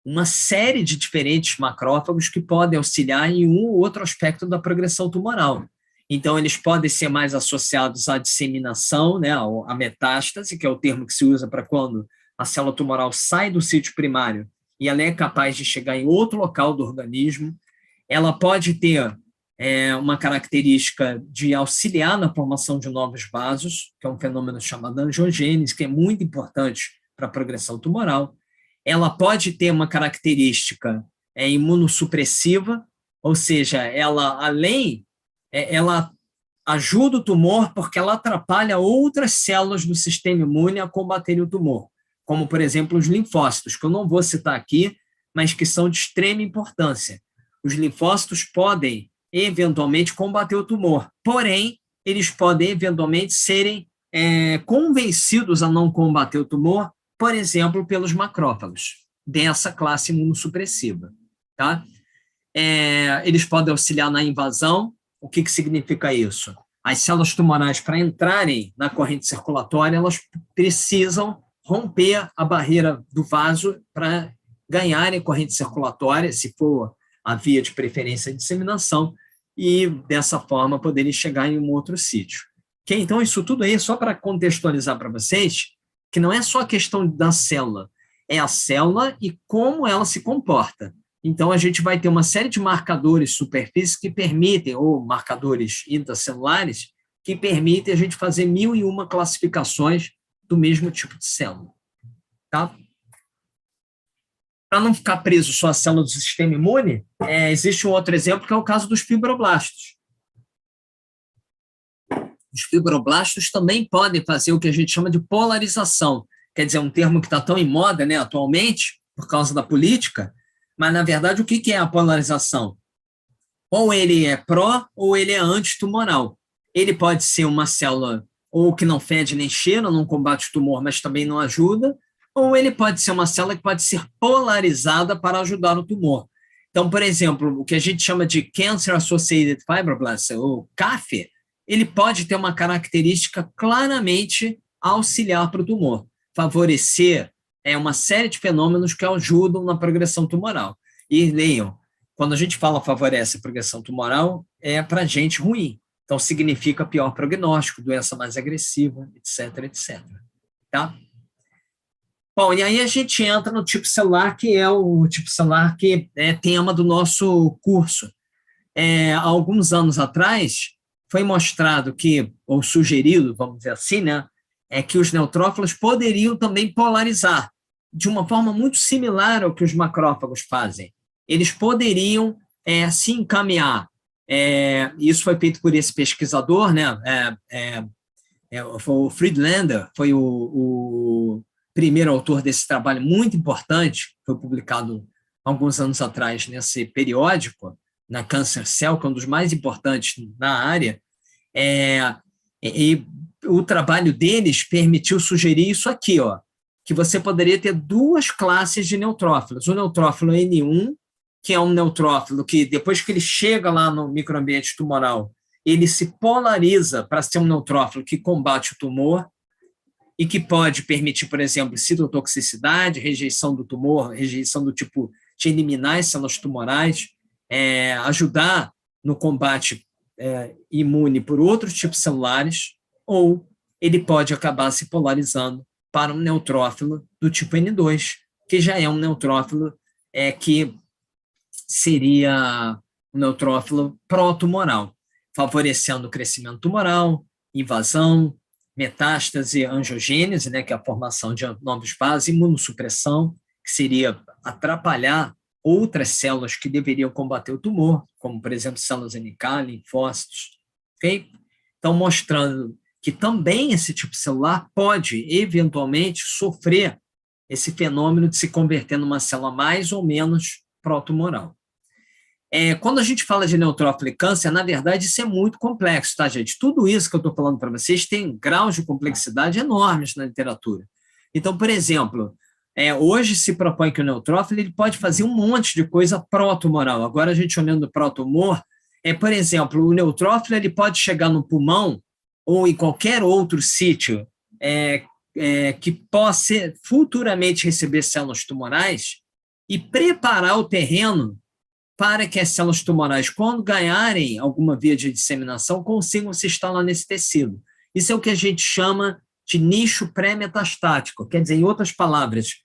uma série de diferentes macrófagos que podem auxiliar em um ou outro aspecto da progressão tumoral. Então, eles podem ser mais associados à disseminação, né, à metástase, que é o termo que se usa para quando a célula tumoral sai do sítio primário e ela é capaz de chegar em outro local do organismo. Ela pode ter uma característica de auxiliar na formação de novos vasos, que é um fenômeno chamado angiogênese, que é muito importante para a progressão tumoral. Ela pode ter uma característica imunossupressiva, ou seja, ela ajuda o tumor porque ela atrapalha outras células do sistema imune a combater o tumor, como, por exemplo, os linfócitos, que eu não vou citar aqui, mas que são de extrema importância. Os linfócitos podem, eventualmente, combater o tumor, porém, eles podem, eventualmente, serem convencidos a não combater o tumor, por exemplo, pelos macrófagos, dessa classe imunossupressiva. Tá? Eles podem auxiliar na invasão. O que significa isso? As células tumorais, para entrarem na corrente circulatória, elas precisam romper a barreira do vaso para ganharem corrente circulatória, se for a via de preferência de disseminação, e, dessa forma, poderem chegar em um outro sítio. Okay? Então, isso tudo aí, só para contextualizar para vocês, que não é só a questão da célula, é a célula e como ela se comporta. Então, a gente vai ter uma série de marcadores superfícies que permitem, ou marcadores intracelulares, que permitem a gente fazer 1001 classificações do mesmo tipo de célula. Tá? Para não ficar preso só a célula do sistema imune, existe um outro exemplo, que é o caso dos fibroblastos. Os fibroblastos também podem fazer o que a gente chama de polarização, quer dizer, um termo que está tão em moda, né, atualmente, por causa da política, mas, na verdade, o que é a polarização? Ou ele é pró ou ele é antitumoral. Ele pode ser uma célula ou que não fede nem cheira, não combate o tumor, mas também não ajuda, ou ele pode ser uma célula que pode ser polarizada para ajudar no tumor. Então, por exemplo, o que a gente chama de Cancer Associated Fibroblasts, ou CAF, ele pode ter uma característica claramente auxiliar para o tumor, favorecer uma série de fenômenos que ajudam na progressão tumoral. E leiam, quando a gente fala favorece a progressão tumoral, é para gente ruim. Então, significa pior prognóstico, doença mais agressiva, etc, etc. Tá? Bom, e aí a gente entra no tipo celular, que é o tipo celular que é tema do nosso curso. Há alguns anos atrás, foi mostrado que, ou sugerido, vamos dizer assim, né, que os neutrófilos poderiam também polarizar, de uma forma muito similar ao que os macrófagos fazem. Eles poderiam se encaminhar. Isso foi feito por esse pesquisador, né? O Friedlander foi o primeiro autor desse trabalho muito importante, foi publicado alguns anos atrás nesse periódico, na Cancer Cell, que é um dos mais importantes na área, e o trabalho deles permitiu sugerir isso aqui, ó, que você poderia ter duas classes de neutrófilos. O neutrófilo N1, que é um neutrófilo que, depois que ele chega lá no microambiente tumoral, ele se polariza para ser um neutrófilo que combate o tumor e que pode permitir, por exemplo, citotoxicidade, rejeição do tumor, rejeição do tipo de eliminar as células tumorais, ajudar no combate imune por outros tipos celulares, ou ele pode acabar se polarizando para um neutrófilo do tipo N2, que já é um neutrófilo que seria um neutrófilo pró-tumoral, favorecendo o crescimento tumoral, invasão, metástase, angiogênese, né, que é a formação de novos vasos, imunossupressão, que seria atrapalhar outras células que deveriam combater o tumor, como, por exemplo, células NK, linfócitos. Okay? Então, mostrando que também esse tipo celular pode, eventualmente, sofrer esse fenômeno de se converter numa célula mais ou menos pró-tumoral. Quando a gente fala de neutrófilo e câncer, na verdade, isso é muito complexo, tá, gente? Tudo isso que eu estou falando para vocês tem graus de complexidade enormes na literatura. Então, por exemplo, hoje se propõe que o neutrófilo ele pode fazer um monte de coisa pró-tumoral. Agora, a gente olhando para o tumor, por exemplo, o neutrófilo ele pode chegar no pulmão ou em qualquer outro sítio que possa futuramente receber células tumorais e preparar o terreno para que as células tumorais, quando ganharem alguma via de disseminação, consigam se instalar nesse tecido. Isso é o que a gente chama de nicho pré-metastático, quer dizer, em outras palavras,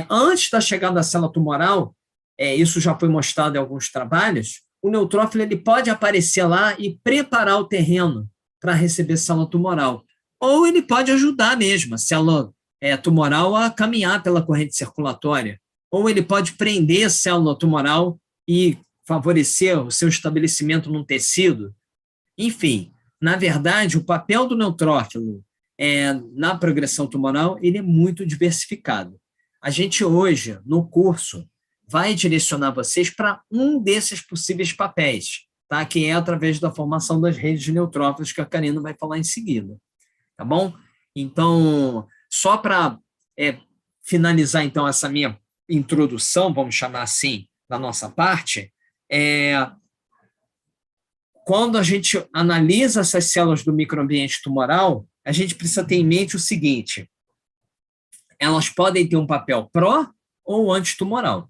antes da chegada da célula tumoral, isso já foi mostrado em alguns trabalhos, o neutrófilo ele pode aparecer lá e preparar o terreno para receber célula tumoral. Ou ele pode ajudar mesmo a célula tumoral a caminhar pela corrente circulatória. Ou ele pode prender a célula tumoral e favorecer o seu estabelecimento num tecido. Enfim, na verdade, o papel do neutrófilo na progressão tumoral ele é muito diversificado. A gente hoje, no curso, vai direcionar vocês para um desses possíveis papéis, tá? Que é através da formação das redes de neutrófilos, que a Karina vai falar em seguida. Tá bom? Então, só para finalizar, então, essa minha introdução, vamos chamar assim, da nossa parte, quando a gente analisa essas células do microambiente tumoral, a gente precisa ter em mente o seguinte: elas podem ter um papel pró ou antitumoral.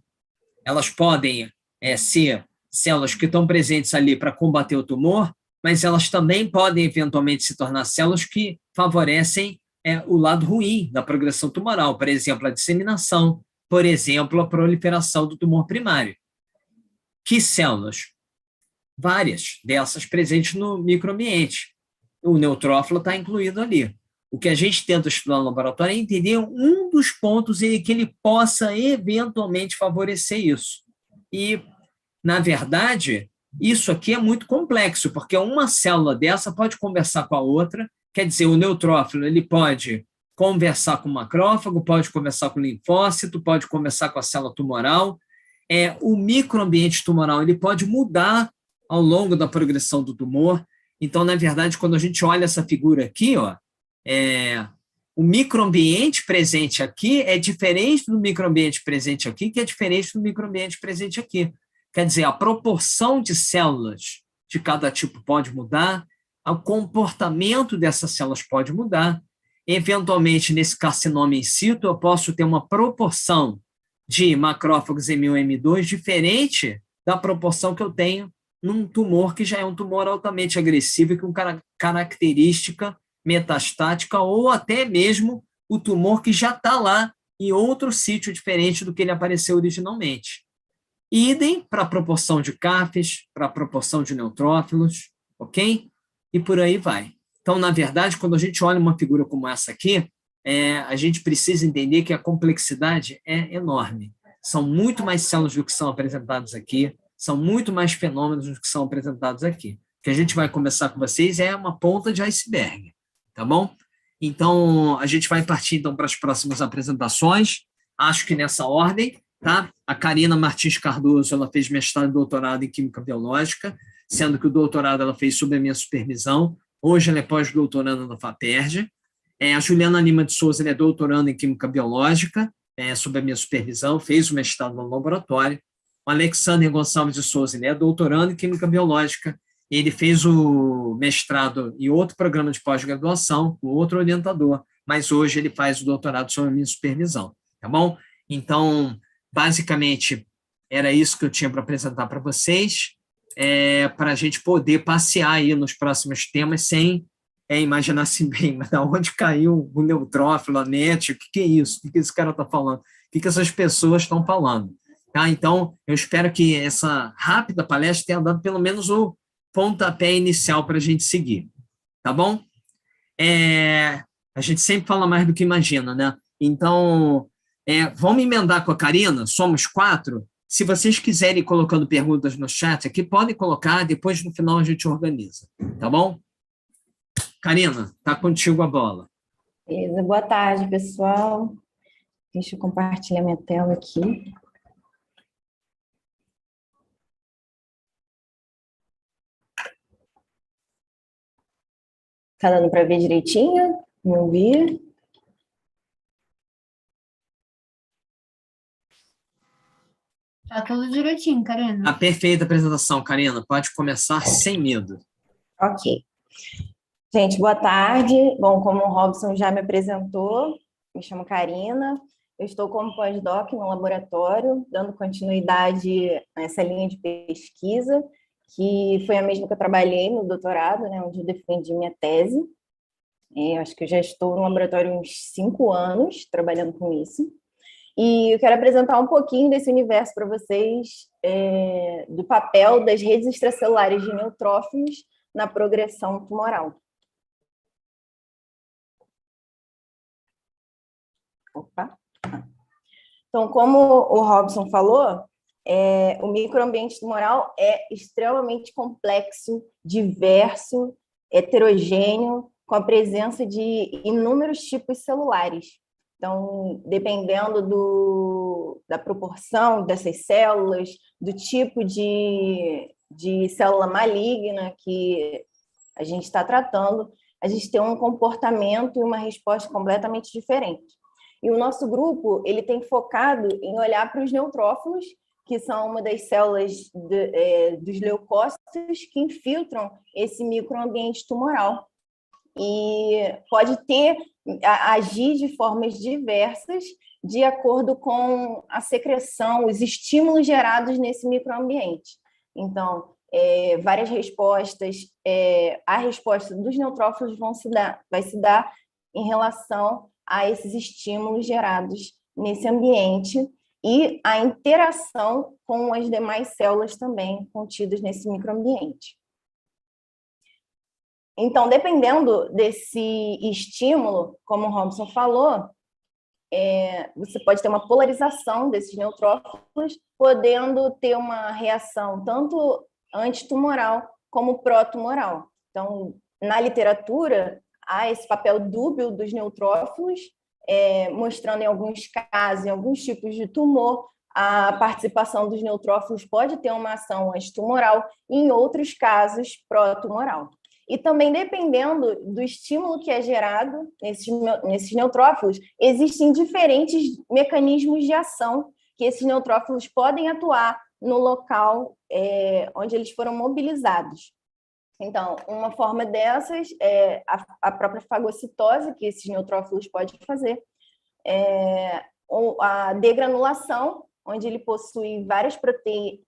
Elas podem ser células que estão presentes ali para combater o tumor, mas elas também podem, eventualmente, se tornar células que favorecem o lado ruim da progressão tumoral, por exemplo, a disseminação, por exemplo, a proliferação do tumor primário. Que células? Várias dessas presentes no microambiente. O neutrófilo está incluído ali. O que a gente tenta estudar no laboratório é entender um dos pontos em que ele possa eventualmente favorecer isso. E, na verdade, isso aqui é muito complexo, porque uma célula dessa pode conversar com a outra, quer dizer, o neutrófilo ele pode conversar com o macrófago, pode conversar com o linfócito, pode conversar com a célula tumoral. O microambiente tumoral ele pode mudar ao longo da progressão do tumor. Então, na verdade, quando a gente olha essa figura aqui, o microambiente presente aqui é diferente do microambiente presente aqui, que é diferente do microambiente presente aqui. Quer dizer, a proporção de células de cada tipo pode mudar, o comportamento dessas células pode mudar. Eventualmente, nesse carcinoma in situ, eu posso ter uma proporção de macrófagos M1 e M2 diferente da proporção que eu tenho num tumor que já é um tumor altamente agressivo e com característica metastática, ou até mesmo o tumor que já está lá em outro sítio diferente do que ele apareceu originalmente. Idem para a proporção de CAFs, para a proporção de neutrófilos, ok? E por aí vai. Então, na verdade, quando a gente olha uma figura como essa aqui, a gente precisa entender que a complexidade é enorme. São muito mais células do que são apresentadas aqui, são muito mais fenômenos do que são apresentados aqui. O que a gente vai conversar com vocês é uma ponta de iceberg, tá bom? Então, a gente vai partir então para as próximas apresentações, acho que nessa ordem, tá? A Karina Martins Cardoso, ela fez mestrado e doutorado em Química Biológica, sendo que o doutorado ela fez sob a minha supervisão. Hoje ela é pós-doutoranda na FAPERJ. A Juliana Lima de Souza, ela é doutoranda em Química Biológica, sob a minha supervisão, fez o mestrado no laboratório. O Alexander Gonçalves de Souza, ele é doutorando em Química Biológica, ele fez o mestrado em outro programa de pós-graduação, com outro orientador, mas hoje ele faz o doutorado sob a minha supervisão, tá bom? Então, basicamente, era isso que eu tinha para apresentar para vocês, para a gente poder passear aí nos próximos temas sem imaginar assim bem, mas da onde caiu o neutrófilo, a NET, o que é isso? O que esse cara está falando? O que essas pessoas estão falando? Tá? Então, eu espero que essa rápida palestra tenha dado pelo menos o pontapé inicial para a gente seguir, tá bom? A gente sempre fala mais do que imagina, né? Então, vamos emendar com a Karina, somos 4. Se vocês quiserem ir colocando perguntas no chat aqui, podem colocar, depois no final a gente organiza, tá bom? Karina, tá contigo a bola. Beleza, boa tarde, pessoal. Deixa eu compartilhar minha tela aqui. Tá dando para ver direitinho? Não vi? Tá tudo direitinho, Karina. A perfeita apresentação, Karina. Pode começar sem medo. Ok. Gente, boa tarde. Bom, como o Robson já me apresentou, me chamo Karina. Eu estou como pós-doc no laboratório, dando continuidade a essa linha de pesquisa, que foi a mesma que eu trabalhei no doutorado, né, onde eu defendi minha tese. Acho que eu já estou no laboratório há uns 5 anos trabalhando com isso. E eu quero apresentar um pouquinho desse universo para vocês, do papel das redes extracelulares de neutrófilos na progressão tumoral. Opa! Então, como o Robson falou, o microambiente tumoral é extremamente complexo, diverso, heterogêneo, com a presença de inúmeros tipos celulares. Então, dependendo da proporção dessas células, do tipo de célula maligna que a gente está tratando, a gente tem um comportamento e uma resposta completamente diferente. E o nosso grupo ele tem focado em olhar para os neutrófilos, que são uma das células dos leucócitos que infiltram esse microambiente tumoral. E pode agir de formas diversas de acordo com a secreção, os estímulos gerados nesse microambiente. Então, várias respostas, a resposta dos neutrófilos vai se dar em relação a esses estímulos gerados nesse ambiente e a interação com as demais células também contidas nesse microambiente. Então, dependendo desse estímulo, como o Robson falou, você pode ter uma polarização desses neutrófilos, podendo ter uma reação tanto antitumoral como pró-tumoral. Então, na literatura, há esse papel dúbio dos neutrófilos, mostrando em alguns casos, em alguns tipos de tumor, a participação dos neutrófilos pode ter uma ação antitumoral, e em outros casos, pró-tumoral. E também, dependendo do estímulo que é gerado nesses neutrófilos, existem diferentes mecanismos de ação que esses neutrófilos podem atuar no local onde eles foram mobilizados. Então, uma forma dessas é a própria fagocitose, que esses neutrófilos podem fazer, ou a degranulação, onde ele possui várias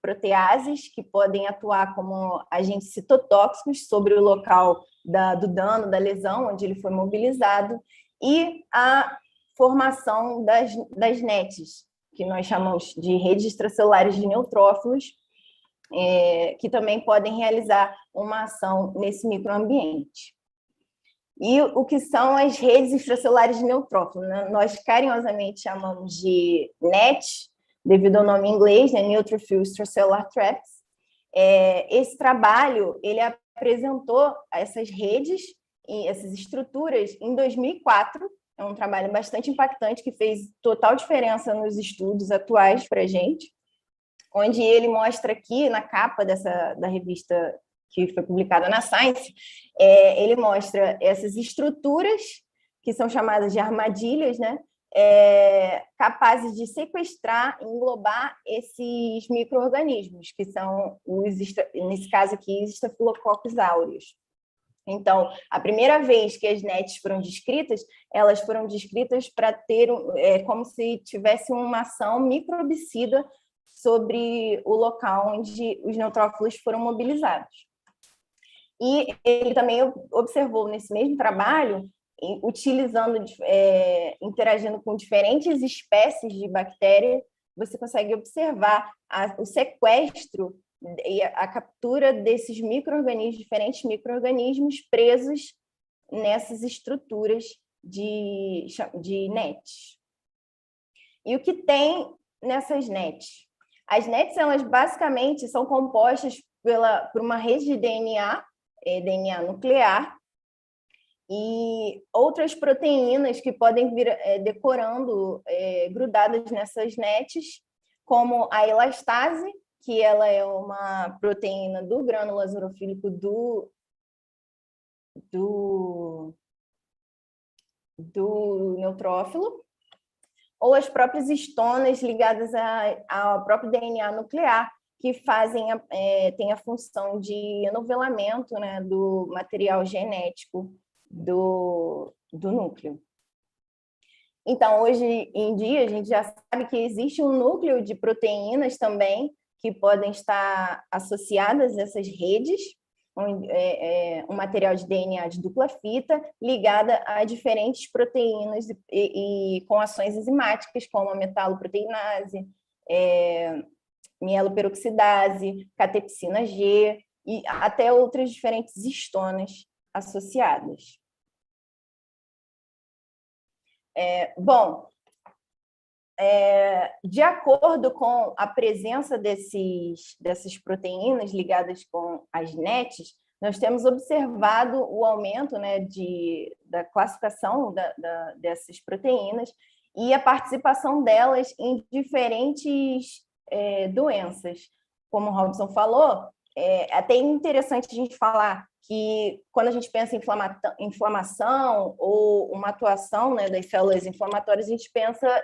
proteases que podem atuar como agentes citotóxicos sobre o local do dano, da lesão, onde ele foi mobilizado, e a formação das NETs, que nós chamamos de redes extracelulares de neutrófilos, que também podem realizar uma ação nesse microambiente. E o que são as redes extracelulares de neutrófilos, né? Nós carinhosamente chamamos de NET, devido ao nome em inglês, né, Neutrophil Extracellular Traps. Esse trabalho, ele apresentou essas redes e essas estruturas em 2004, é um trabalho bastante impactante, que fez total diferença nos estudos atuais para a gente, onde ele mostra aqui, na capa da revista que foi publicada na Science, ele mostra essas estruturas, que são chamadas de armadilhas, né? Capazes de sequestrar e englobar esses micro-organismos, que são, nesse caso aqui, os Staphylococcus aureus. Então, a primeira vez que as NETs foram descritas, elas foram descritas para ter, como se tivesse uma ação microbicida sobre o local onde os neutrófilos foram mobilizados. E ele também observou nesse mesmo trabalho, interagindo com diferentes espécies de bactérias, você consegue observar o sequestro e a captura desses micro-organismos, diferentes micro-organismos presos nessas estruturas de NETs. E o que tem nessas NETs? As NETs, elas basicamente são compostas por uma rede de DNA nuclear, e outras proteínas que podem vir decorando, grudadas nessas NETs, como a elastase, que ela é uma proteína do grânulo azorofílico do neutrófilo, ou as próprias histonas ligadas ao próprio DNA nuclear, que têm a função de enovelamento, né, do material genético do núcleo. Então, hoje em dia, a gente já sabe que existe um núcleo de proteínas também que podem estar associadas a essas redes, um material de DNA de dupla fita ligada a diferentes proteínas e com ações enzimáticas, como a metaloproteinase, mieloperoxidase, catepsina G e até outras diferentes histonas associadas. Bom, de acordo com a presença dessas proteínas ligadas com as NETs, nós temos observado o aumento, né, da classificação dessas proteínas e a participação delas em diferentes doenças. Como o Robson falou, é até interessante a gente falar que quando a gente pensa em inflamação ou uma atuação, né, das células inflamatórias, a gente pensa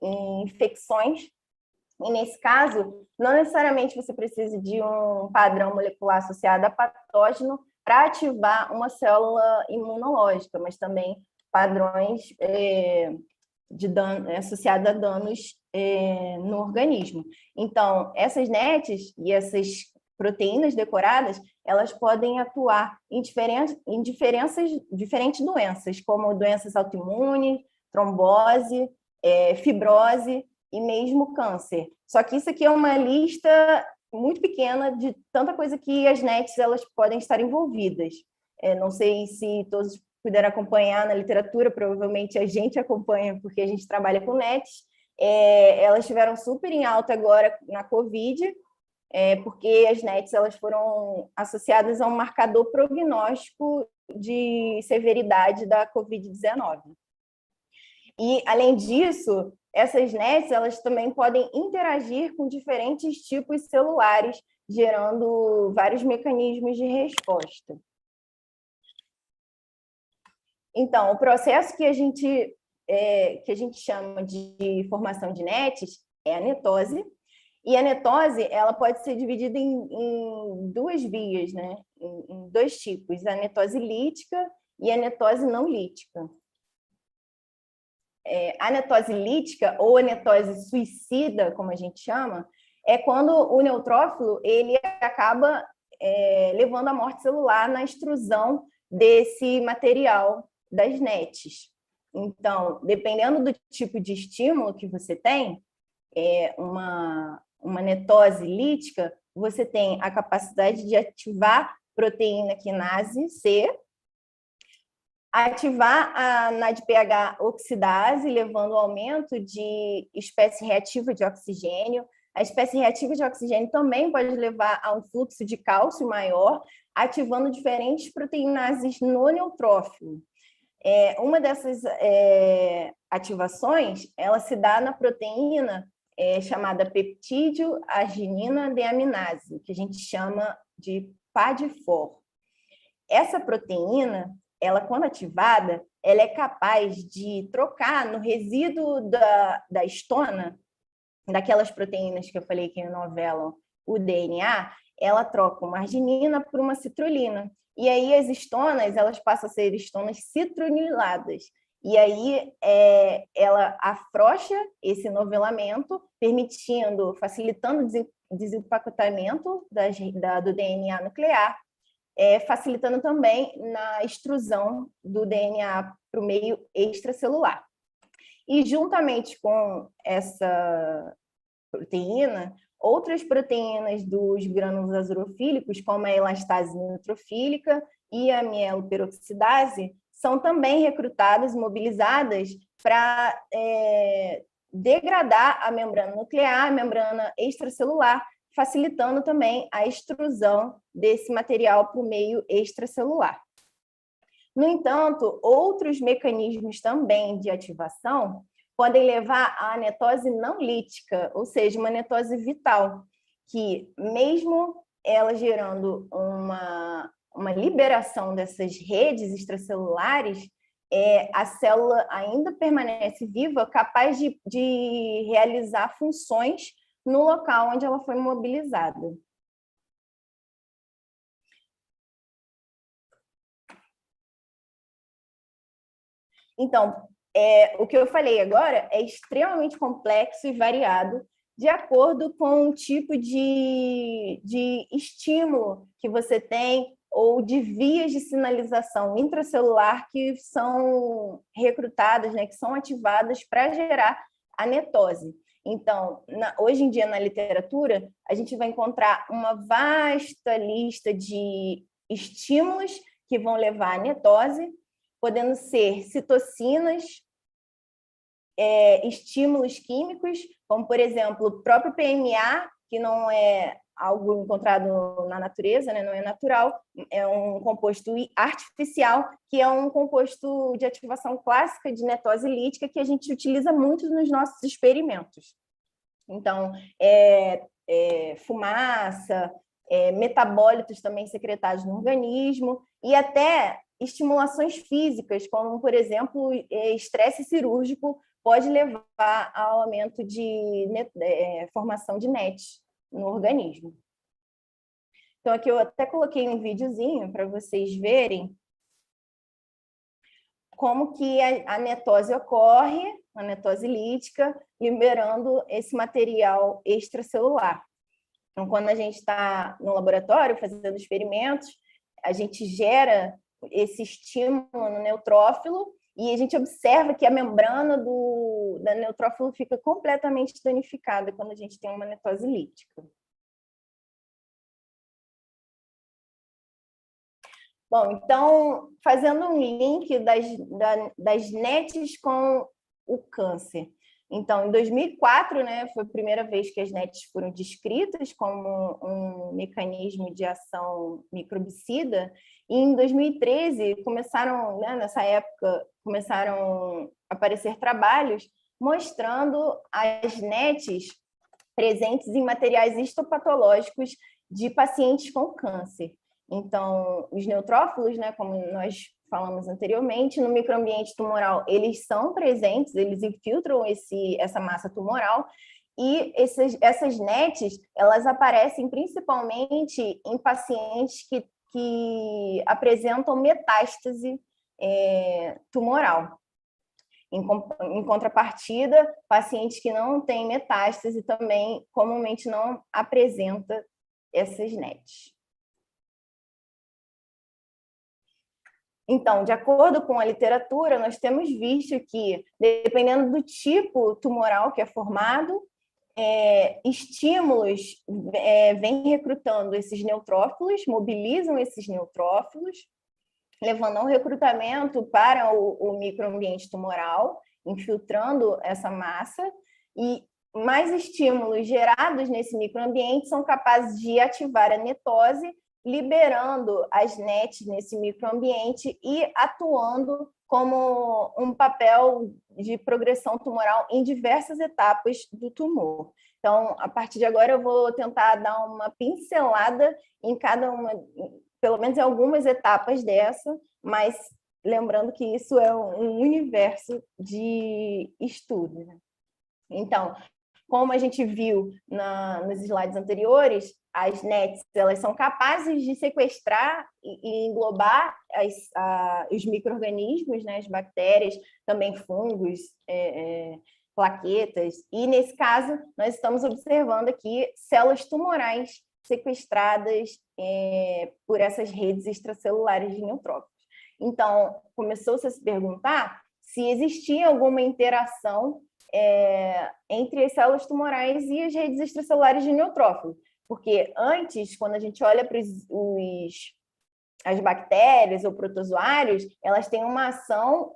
em infecções, e nesse caso, não necessariamente você precisa de um padrão molecular associado a patógeno para ativar uma célula imunológica, mas também padrões de dano, associados a danos no organismo. Então, essas NETs e essas proteínas decoradas, elas podem atuar em diferentes doenças, como doenças autoimunes, trombose, fibrose e mesmo câncer. Só que isso aqui é uma lista muito pequena de tanta coisa que as NETs elas podem estar envolvidas. Não sei se todos puderam acompanhar na literatura, provavelmente a gente acompanha porque a gente trabalha com NETs. Elas estiveram super em alta agora na Covid, porque as NETs elas foram associadas a um marcador prognóstico de severidade da Covid-19. E, além disso, essas NETs elas também podem interagir com diferentes tipos celulares, gerando vários mecanismos de resposta. Então, o processo que a gente chama de formação de NETs é a netose, e a netose ela pode ser dividida em duas vias, né? Em dois tipos, a netose lítica e a netose não lítica. A netose lítica, ou a netose suicida, como a gente chama, é quando o neutrófilo ele acaba levando à morte celular na extrusão desse material das NETs. Então, dependendo do tipo de estímulo que você tem, uma netose lítica, você tem a capacidade de ativar proteína quinase C, ativar a NADPH oxidase, levando ao aumento de espécie reativa de oxigênio. A espécie reativa de oxigênio também pode levar a um fluxo de cálcio maior, ativando diferentes proteinases no neutrófilo. Uma dessas ativações, ela se dá na proteína chamada peptídeo arginina deaminase, que a gente chama de PAD4. Essa proteína, ela quando ativada, ela é capaz de trocar no resíduo da histona, daquelas proteínas que eu falei que novelam o DNA, ela troca uma arginina por uma citrulina. E aí as histonas, elas passam a ser histonas citroniladas. E aí ela afrouxa esse novelamento, facilitando o desempacotamento do DNA nuclear, facilitando também na extrusão do DNA para o meio extracelular. E juntamente com essa proteína, outras proteínas dos grânulos azurofílicos, como a elastase neutrofílica e a mieloperoxidase, são também recrutadas, mobilizadas para degradar a membrana nuclear, a membrana extracelular, facilitando também a extrusão desse material para o meio extracelular. No entanto, outros mecanismos também de ativação podem levar à netose não lítica, ou seja, uma netose vital, que mesmo ela gerando uma liberação dessas redes extracelulares, a célula ainda permanece viva, capaz de realizar funções no local onde ela foi mobilizada. Então, o que eu falei agora é extremamente complexo e variado, de acordo com o tipo de estímulo que você tem ou de vias de sinalização intracelular que são recrutadas, né, que são ativadas para gerar a netose. Então, hoje em dia, na literatura, a gente vai encontrar uma vasta lista de estímulos que vão levar à netose, podendo ser citocinas, estímulos químicos, como, por exemplo, o próprio PMA, que não é algo encontrado na natureza, né? Não é natural, é um composto artificial, que é um composto de ativação clássica de netose lítica que a gente utiliza muito nos nossos experimentos. Então, fumaça, metabólitos também secretados no organismo, e até estimulações físicas, como, por exemplo, estresse cirúrgico, pode levar ao aumento de formação de NET no organismo. Então, aqui eu até coloquei um videozinho para vocês verem como que a netose ocorre, a netose lítica, liberando esse material extracelular. Então, quando a gente está no laboratório fazendo experimentos, a gente gera esse estímulo no neutrófilo e a gente observa que a membrana da neutrófilo fica completamente danificada quando a gente tem uma netose lítica. Bom, então, fazendo um link das NETs com o câncer. Então, em 2004, né, foi a primeira vez que as NETs foram descritas como um mecanismo de ação microbicida, e em 2013 começaram, né, nessa época, começaram a aparecer trabalhos mostrando as NETs presentes em materiais histopatológicos de pacientes com câncer. Então, os neutrófilos, né, como nós falamos anteriormente, no microambiente tumoral, eles são presentes, eles infiltram essa massa tumoral, e essas NETs, elas aparecem principalmente em pacientes que apresentam metástase tumoral. Em contrapartida, pacientes que não têm metástase também comumente não apresentam essas NETs. Então, de acordo com a literatura, nós temos visto que, dependendo do tipo tumoral que é formado, estímulos vêm recrutando esses neutrófilos, mobilizam esses neutrófilos, levando ao recrutamento para o microambiente tumoral, infiltrando essa massa, e mais estímulos gerados nesse microambiente são capazes de ativar a netose, liberando as NETs nesse microambiente e atuando como um papel de progressão tumoral em diversas etapas do tumor. Então, a partir de agora, eu vou tentar dar uma pincelada em cada uma, pelo menos em algumas etapas dessa, mas lembrando que isso é um universo de estudo, né? Então, como a gente viu nos slides anteriores, as NETs elas são capazes de sequestrar e englobar os micro-organismos, né, as bactérias, também fungos, plaquetas, e nesse caso nós estamos observando aqui células tumorais sequestradas por essas redes extracelulares de neutrófilos. Então, começou-se a se perguntar se existia alguma interação entre as células tumorais e as redes extracelulares de neutrófilo. Porque antes, quando a gente olha para as bactérias ou protozoários, elas têm uma ação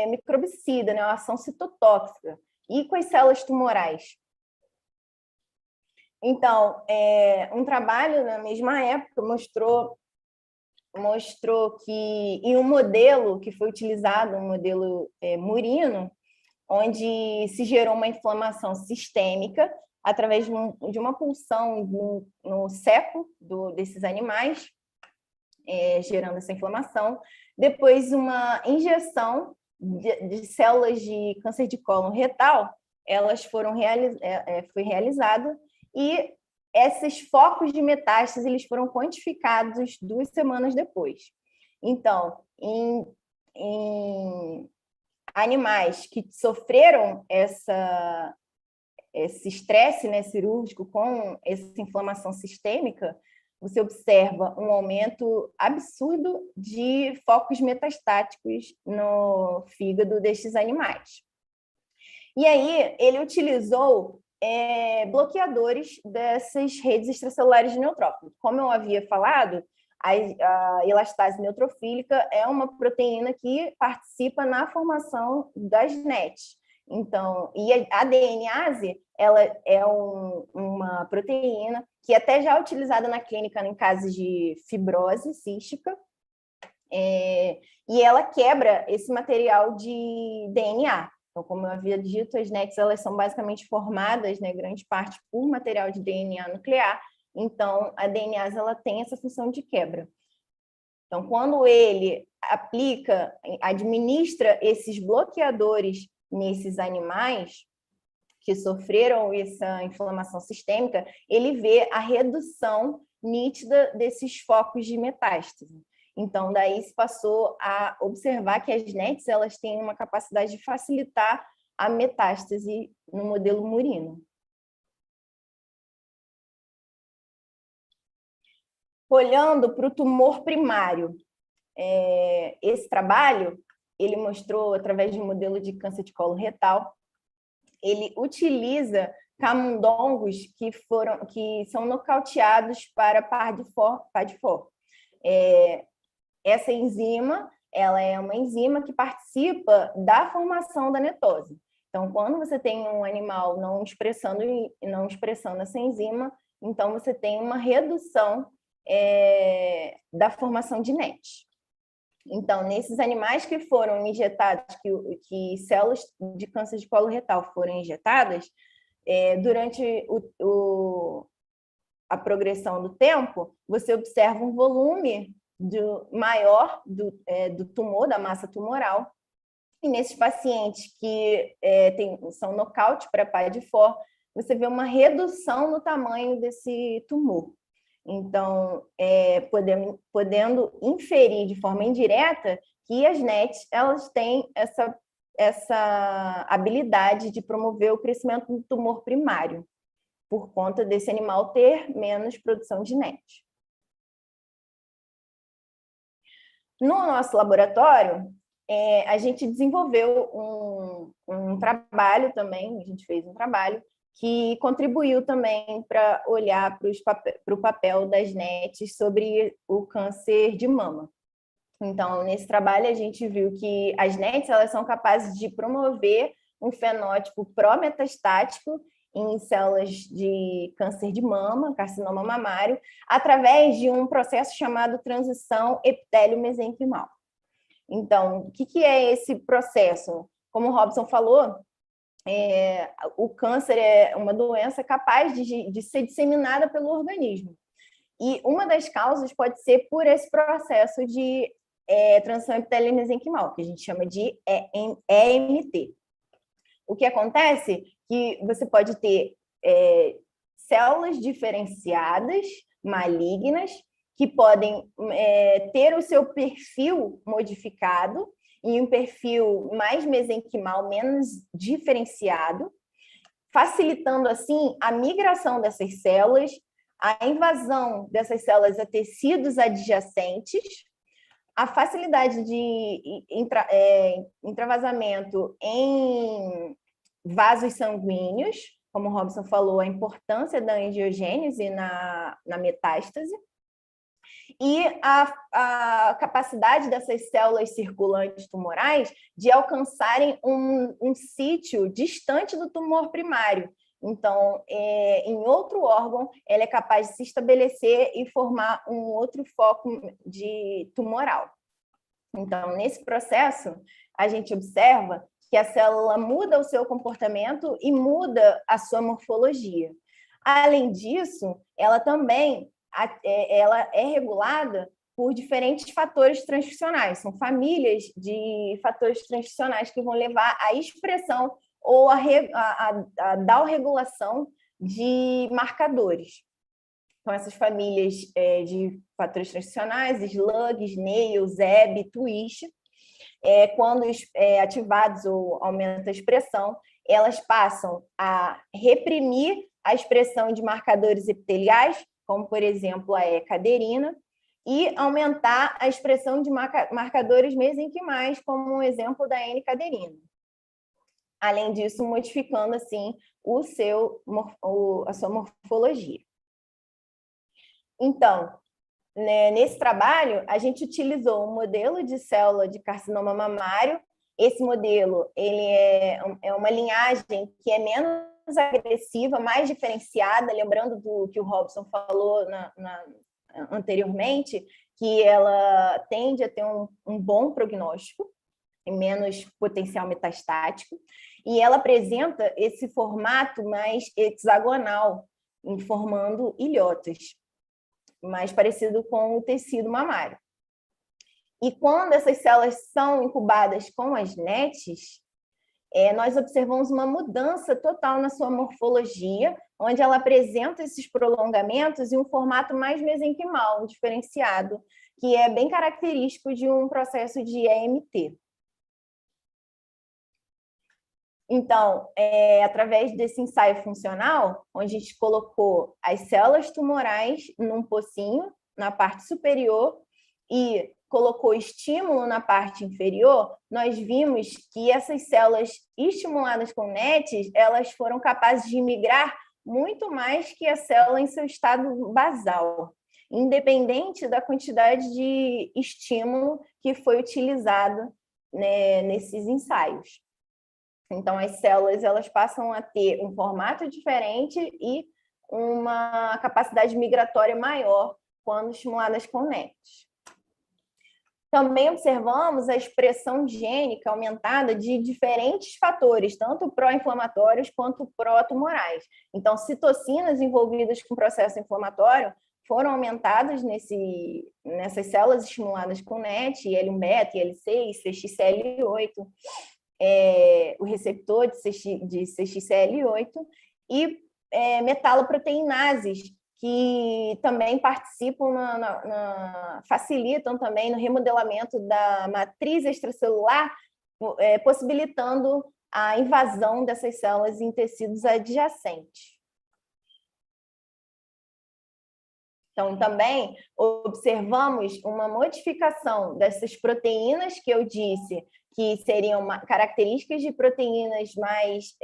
microbicida, né? Uma ação citotóxica. E com as células tumorais? Então, um trabalho na mesma época mostrou que em um modelo que foi utilizado, um modelo murino, onde se gerou uma inflamação sistêmica através de uma pulsão no cepo desses animais, gerando essa inflamação. Depois, uma injeção de células de câncer de cólon retal, foi realizada, e esses focos de metástase eles foram quantificados 2 semanas depois. Então, animais que sofreram esse estresse, né, cirúrgico com essa inflamação sistêmica, você observa um aumento absurdo de focos metastáticos no fígado destes animais. E aí ele utilizou bloqueadores dessas redes extracelulares de neutrófilos. Como eu havia falado, a elastase neutrofílica é uma proteína que participa na formação das NETs. Então, e a DNase, ela é uma proteína que até já é utilizada na clínica em casos de fibrose cística, e ela quebra esse material de DNA. Então, como eu havia dito, as NETs elas são basicamente formadas, né, grande parte, por material de DNA nuclear. Então, a DNase ela tem essa função de quebra. Então, quando ele administra esses bloqueadores nesses animais que sofreram essa inflamação sistêmica, ele vê a redução nítida desses focos de metástase. Então, daí se passou a observar que as NETs elas têm uma capacidade de facilitar a metástase no modelo murino. Olhando para o tumor primário, esse trabalho, ele mostrou, através de um modelo de câncer de colo retal, ele utiliza camundongos que são nocauteados para PAD4. Essa enzima, ela é uma enzima que participa da formação da netose. Então, quando você tem um animal não expressando essa enzima, então você tem uma redução da formação de NET. Então, nesses animais que foram injetados, que células de câncer de colo retal foram injetadas, durante a progressão do tempo, você observa um volume maior do tumor, da massa tumoral, e nesses pacientes que são nocaute para PAD4, você vê uma redução no tamanho desse tumor. Então, podendo inferir de forma indireta que as NETs elas têm essa habilidade de promover o crescimento do tumor primário, por conta desse animal ter menos produção de NET. No nosso laboratório, a gente desenvolveu um trabalho também, a gente fez um trabalho que contribuiu também para olhar para o papel das NETs sobre o câncer de mama. Então, nesse trabalho, a gente viu que as NETs elas são capazes de promover um fenótipo pró-metastático em células de câncer de mama, carcinoma mamário, através de um processo chamado transição epitélio-mesenquimal. Então, o que é esse processo? Como o Robson falou, o câncer é uma doença capaz de ser disseminada pelo organismo. E uma das causas pode ser por esse processo de transição epitélio-mesenquimal, que a gente chama de EMT. O que acontece é que você pode ter células diferenciadas, malignas, que podem ter o seu perfil modificado em um perfil mais mesenquimal, menos diferenciado, facilitando, assim, a migração dessas células, a invasão dessas células a tecidos adjacentes, a facilidade de intravasamento em vasos sanguíneos, como o Robson falou, a importância da angiogênese na metástase, e a capacidade dessas células circulantes tumorais de alcançarem um sítio distante do tumor primário. Então, em outro órgão, ela é capaz de se estabelecer e formar um outro foco tumoral. Então, nesse processo, a gente observa que a célula muda o seu comportamento e muda a sua morfologia. Além disso, ela também ela é regulada por diferentes fatores transcricionais. São famílias de fatores transcricionais que vão levar à expressão ou à downregulação de marcadores. Então, essas famílias de fatores transcricionais, SLUG, SNAIL, ZEB, TWIST, quando ativados ou aumenta a expressão, elas passam a reprimir a expressão de marcadores epiteliais, como, por exemplo, a E-caderina, e aumentar a expressão de marcadores mesenquimais, como um exemplo da N-caderina. Além disso, modificando, assim, a sua morfologia. Então, né, nesse trabalho, a gente utilizou um modelo de célula de carcinoma mamário. Esse modelo ele é uma linhagem que é menos agressiva, mais diferenciada, lembrando do que o Robson falou anteriormente, que ela tende a ter um bom prognóstico e menos potencial metastático, e ela apresenta esse formato mais hexagonal, formando ilhotas, mais parecido com o tecido mamário. E quando essas células são incubadas com as NETs, nós observamos uma mudança total na sua morfologia, onde ela apresenta esses prolongamentos em um formato mais mesenquimal, diferenciado, que é bem característico de um processo de EMT. Então, através desse ensaio funcional, onde a gente colocou as células tumorais num pocinho, na parte superior, e colocou estímulo na parte inferior, nós vimos que essas células estimuladas com NETs, elas foram capazes de migrar muito mais que a célula em seu estado basal, independente da quantidade de estímulo que foi utilizado, né, nesses ensaios. Então, as células elas passam a ter um formato diferente e uma capacidade migratória maior quando estimuladas com NETs. Também observamos a expressão gênica aumentada de diferentes fatores, tanto pró-inflamatórios quanto pró-tumorais. Então, citocinas envolvidas com processo inflamatório foram aumentadas nessas células estimuladas com NET, IL-1-beta, IL-6, CXCL8, o receptor de CXCL8 e metaloproteinases, que também participam, facilitam também no remodelamento da matriz extracelular, possibilitando a invasão dessas células em tecidos adjacentes. Então, também observamos uma modificação dessas proteínas que eu disse que seriam características de proteínas mais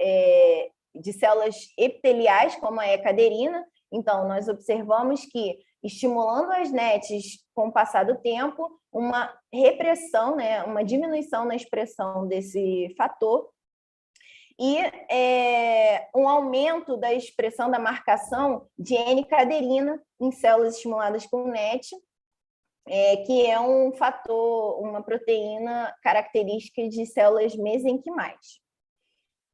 de células epiteliais, como a E-caderina. Então, nós observamos que, estimulando as NETs com o passar do tempo, uma repressão, né, uma diminuição na expressão desse fator, e um aumento da expressão da marcação de N-caderina em células estimuladas com NET, que é um fator, uma proteína característica de células mesenquimais.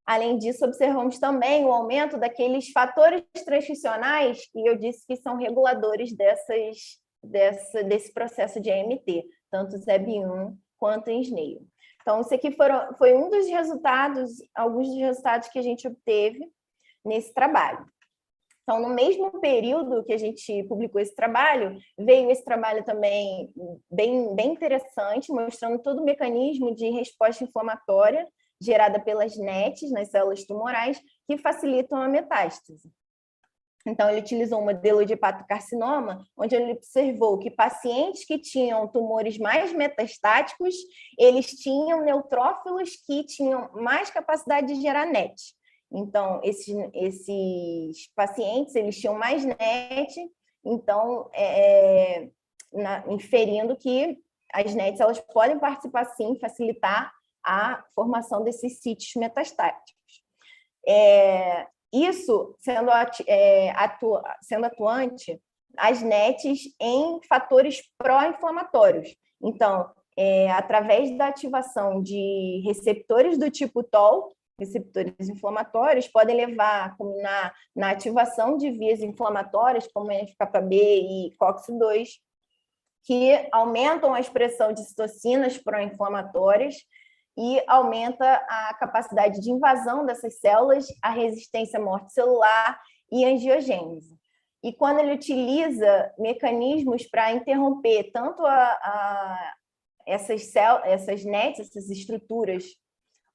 Além disso, observamos também o aumento daqueles fatores transcricionais que eu disse que são reguladores desse processo de AMT, tanto ZEB1 quanto SNEIL. Então, isso aqui foi um dos resultados, alguns dos resultados que a gente obteve nesse trabalho. Então, no mesmo período que a gente publicou esse trabalho, veio esse trabalho também bem interessante, mostrando todo o mecanismo de resposta inflamatória gerada pelas NETs nas células tumorais, que facilitam a metástase. Então, ele utilizou um modelo de hepatocarcinoma, onde ele observou que pacientes que tinham tumores mais metastáticos, eles tinham neutrófilos que tinham mais capacidade de gerar NET. Então, esses pacientes, eles tinham mais NET, então, inferindo que as NETs elas podem participar, sim, facilitar a formação desses sítios metastáticos. Isso sendo atuante, as NETs em fatores pró-inflamatórios. Então, através da ativação de receptores do tipo TOL, receptores inflamatórios, podem levar a culminar na ativação de vias inflamatórias, como NF-κB e COX-2, que aumentam a expressão de citocinas pró-inflamatórias e aumenta a capacidade de invasão dessas células, a resistência à morte celular e angiogênese. E quando ele utiliza mecanismos para interromper tanto essas NETs, essas estruturas,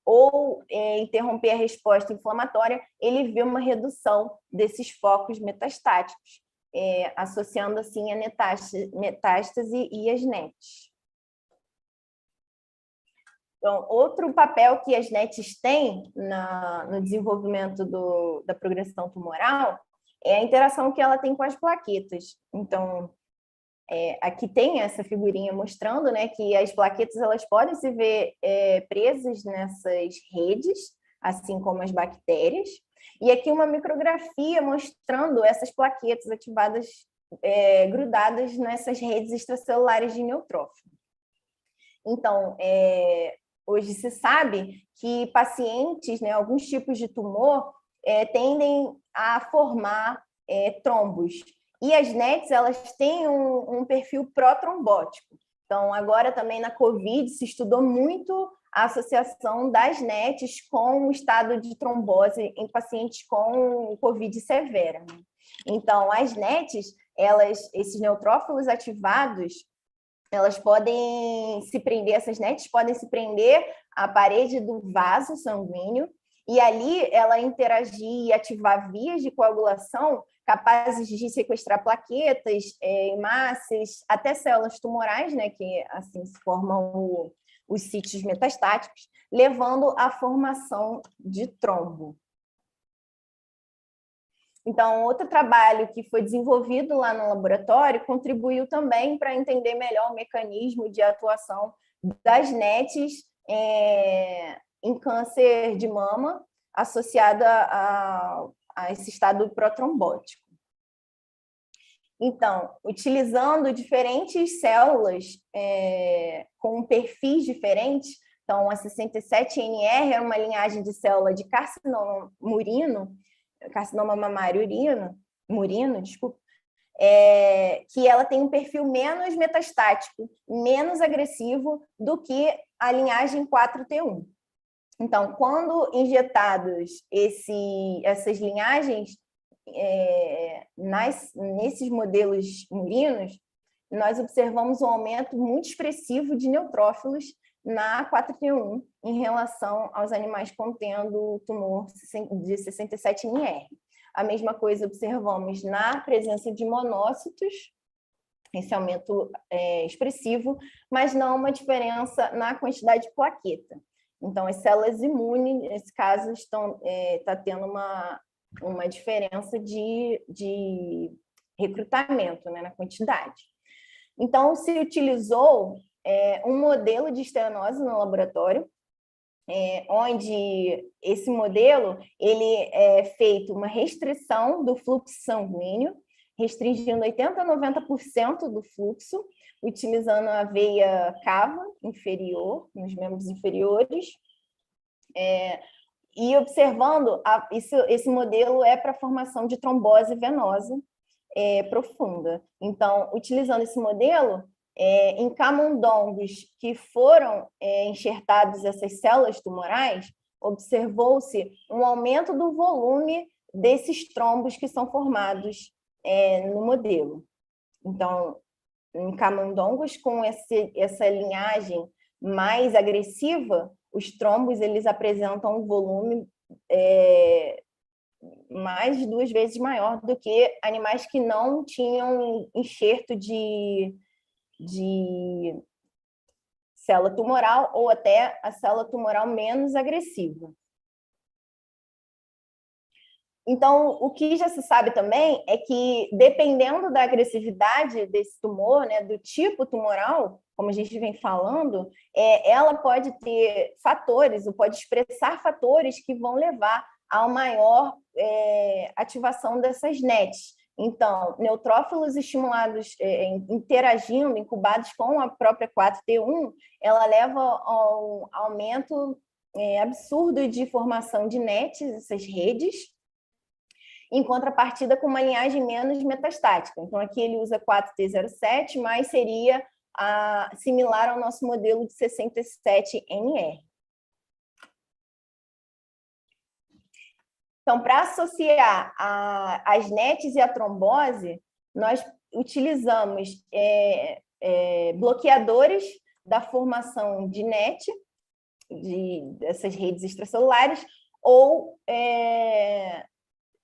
ou interromper a resposta inflamatória, ele vê uma redução desses focos metastáticos, associando assim a metástase e as NETs. Então, outro papel que as NETs têm no desenvolvimento da progressão tumoral é a interação que ela tem com as plaquetas. Então, aqui tem essa figurinha mostrando, né, que as plaquetas elas podem se ver presas nessas redes, assim como as bactérias. E aqui uma micrografia mostrando essas plaquetas ativadas, grudadas nessas redes extracelulares de neutrófilo. Então, hoje se sabe que pacientes, né, alguns tipos de tumor, tendem a formar trombos. E as NETs, elas têm um perfil pró-trombótico. Então, agora também na COVID se estudou muito a associação das NETs com o estado de trombose em pacientes com COVID severa. Então, as NETs, esses neutrófilos ativados, elas podem se prender, essas NETs podem se prender à parede do vaso sanguíneo e ali ela interagir e ativar vias de coagulação capazes de sequestrar plaquetas, hemácias, até células tumorais, né, que assim se formam os sítios metastáticos, levando à formação de trombo. Então, outro trabalho que foi desenvolvido lá no laboratório contribuiu também para entender melhor o mecanismo de atuação das NETs em câncer de mama associada a esse estado protrombótico. Então, utilizando diferentes células com perfis diferentes, então a 67NR é uma linhagem de célula de carcinoma mamário murino, desculpa, que ela tem um perfil menos metastático, menos agressivo do que a linhagem 4T1. Então, quando injetados essas linhagens nesses modelos murinos, nós observamos um aumento muito expressivo de neutrófilos na 4T1 em relação aos animais contendo tumor de 67NR. A mesma coisa observamos na presença de monócitos, esse aumento expressivo, mas não uma diferença na quantidade de plaqueta. Então, as células imunes, nesse caso, está tendo uma diferença de recrutamento, né, na quantidade. Então, se utilizou um modelo de estenose no laboratório, onde esse modelo ele é feito uma restrição do fluxo sanguíneo, restringindo 80% a 90% do fluxo, utilizando a veia cava inferior, nos membros inferiores, e observando, esse modelo para a formação de trombose venosa profunda. Então, utilizando esse modelo, em camundongos que foram enxertados essas células tumorais, observou-se um aumento do volume desses trombos que são formados no modelo. Então, em camundongos com essa linhagem mais agressiva, os trombos eles apresentam um volume mais de 2 vezes maior do que animais que não tinham enxerto de célula tumoral ou até a célula tumoral menos agressiva. Então, o que já se sabe também é que, dependendo da agressividade desse tumor, né, do tipo tumoral, como a gente vem falando, ela pode ter fatores, ou pode expressar fatores que vão levar a uma maior ativação dessas NETs. Então, neutrófilos estimulados, interagindo, incubados com a própria 4T1, ela leva a um aumento absurdo de formação de NETs, essas redes, em contrapartida com uma linhagem menos metastática. Então, aqui ele usa 4T07, mas seria similar ao nosso modelo de 67NR. Então, para associar as NETs e a trombose, nós utilizamos bloqueadores da formação de NET, dessas redes extracelulares, ou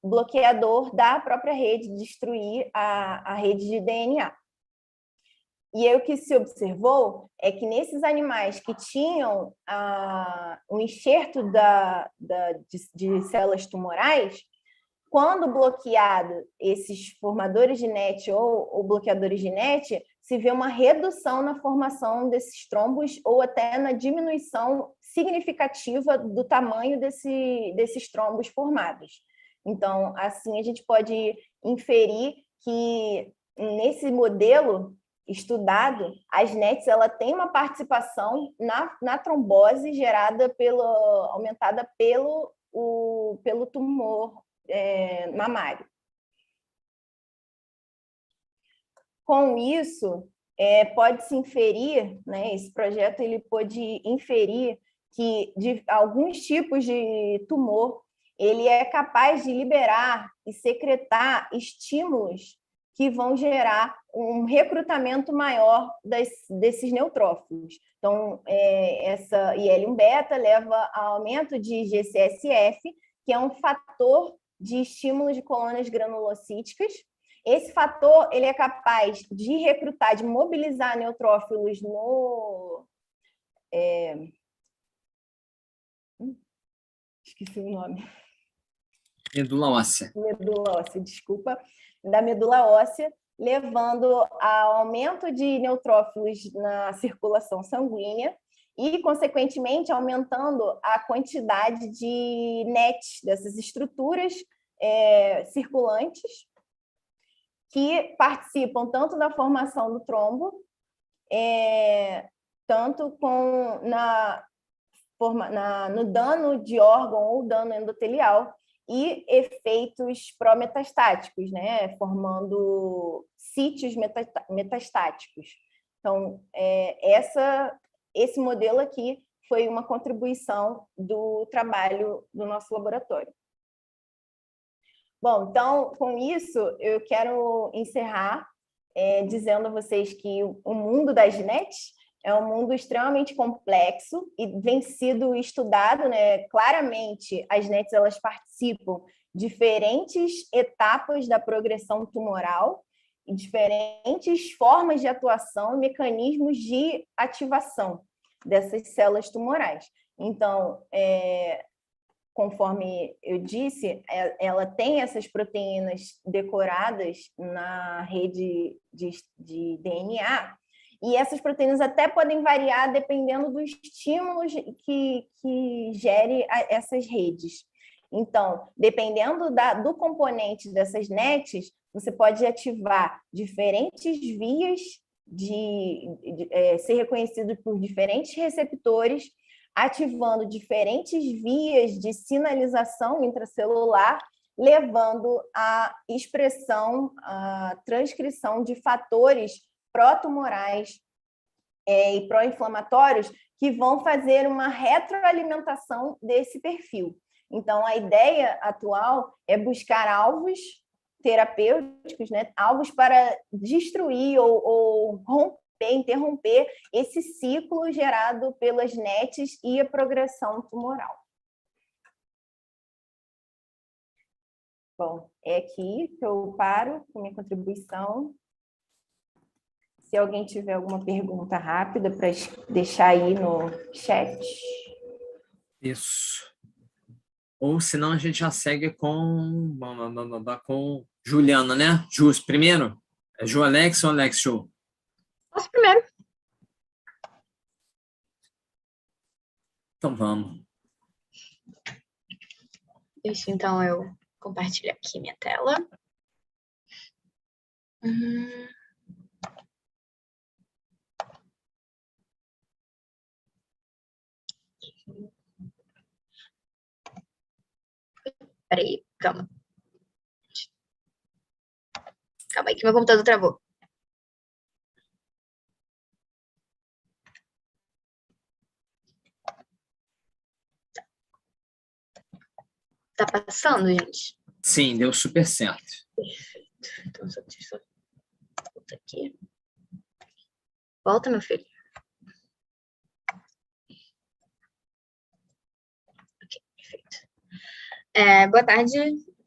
bloqueador da própria rede, destruir a rede de DNA. E aí, o que se observou é que nesses animais que tinham o enxerto de células tumorais, quando bloqueado esses formadores de NET ou bloqueadores de NET, se vê uma redução na formação desses trombos ou até na diminuição significativa do tamanho desses trombos formados. Então, assim, a gente pode inferir que nesse modelo estudado, as NETs ela tem uma participação na trombose gerada aumentada pelo tumor mamário. Com isso, pode-se inferir, né, esse projeto ele pode inferir que de alguns tipos de tumor ele é capaz de liberar e secretar estímulos que vão gerar um recrutamento maior desses neutrófilos. Então, essa IL-1-beta leva ao aumento de GCSF, que é um fator de estímulo de colônias granulocíticas. Esse fator ele é capaz de recrutar, de mobilizar neutrófilos esqueci o nome. Medula óssea. Medula óssea, desculpa. Da medula óssea, levando ao aumento de neutrófilos na circulação sanguínea e, consequentemente, aumentando a quantidade de NET, dessas estruturas circulantes, que participam tanto da formação do trombo, tanto no dano de órgão ou dano endotelial, e efeitos pró-metastáticos, né, formando sítios metastáticos. Então, esse modelo aqui foi uma contribuição do trabalho do nosso laboratório. Bom, então, com isso, eu quero encerrar dizendo a vocês que o mundo das NETs é um mundo extremamente complexo e vem sido estudado, né? Claramente, as NETs elas participam de diferentes etapas da progressão tumoral e diferentes formas de atuação e mecanismos de ativação dessas células tumorais. Então, conforme eu disse, ela tem essas proteínas decoradas na rede de DNA, e essas proteínas até podem variar dependendo do estímulo que gere essas redes. Então, dependendo do componente dessas NETs, você pode ativar diferentes vias ser reconhecido por diferentes receptores, ativando diferentes vias de sinalização intracelular, levando à expressão, à transcrição de fatores pró-tumorais e pró-inflamatórios que vão fazer uma retroalimentação desse perfil. Então, a ideia atual é buscar alvos terapêuticos, né? Alvos para destruir ou interromper esse ciclo gerado pelas NETs e a progressão tumoral. Bom, é aqui que eu paro com minha contribuição. Se alguém tiver alguma pergunta rápida para deixar aí no chat. Isso. Ou senão a gente já segue com Juliana, né? Jus, primeiro? É Ju Alex ou Alex Ju? Posso primeiro. Então vamos. Deixa então eu compartilhar aqui minha tela. Peraí, calma. Calma aí que meu computador travou. Tá passando, gente? Sim, deu super certo. Perfeito. Então, deixa eu voltar aqui. Volta, meu filho. Boa tarde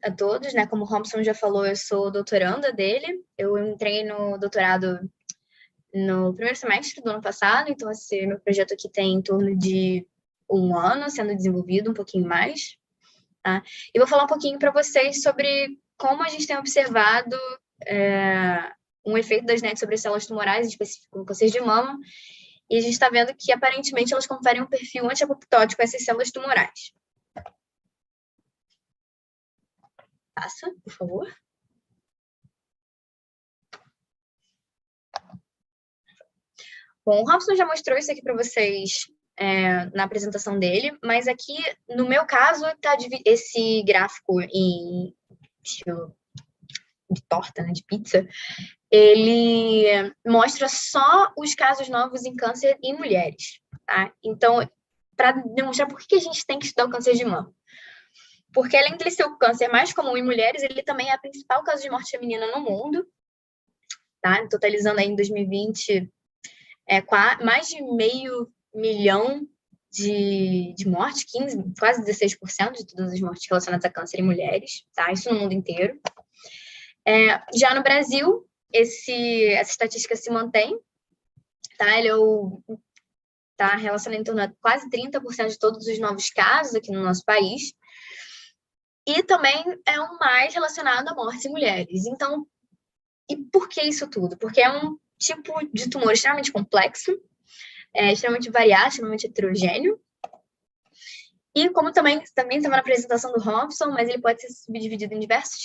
a todos, né? Como o Robson já falou, eu sou doutoranda dele. Eu entrei no doutorado no primeiro semestre do ano passado, então esse meu projeto aqui tem em torno de 1 ano sendo desenvolvido, um pouquinho mais. Tá? E vou falar um pouquinho para vocês sobre como a gente tem observado um efeito das NETs sobre as células tumorais, em específico no câncer de mama, e a gente está vendo que, aparentemente, elas conferem um perfil anti-apoptótico a essas células tumorais. Passa, por favor. Bom, o Robson já mostrou isso aqui para vocês na apresentação dele, mas aqui, no meu caso, tá esse gráfico em estilo de torta, né, de pizza, ele mostra só os casos novos em câncer em mulheres, tá? Então, para demonstrar por que a gente tem que estudar o câncer de mama. Porque, além de ele ser o câncer mais comum em mulheres, ele também é a principal causa de morte feminina no mundo, tá? Totalizando aí em 2020 mais de 500 mil de mortes, quase 16% de todas as mortes relacionadas a câncer em mulheres, tá? Isso no mundo inteiro. Já no Brasil, essa estatística se mantém, tá? Ele tá relacionado em torno de quase 30% de todos os novos casos aqui no nosso país, e também é o mais relacionado a mortes em mulheres. Então, e por que isso tudo? Porque é um tipo de tumor extremamente complexo, extremamente variado, extremamente heterogêneo, e como também estava na apresentação do Robson, mas ele pode ser subdividido em diversos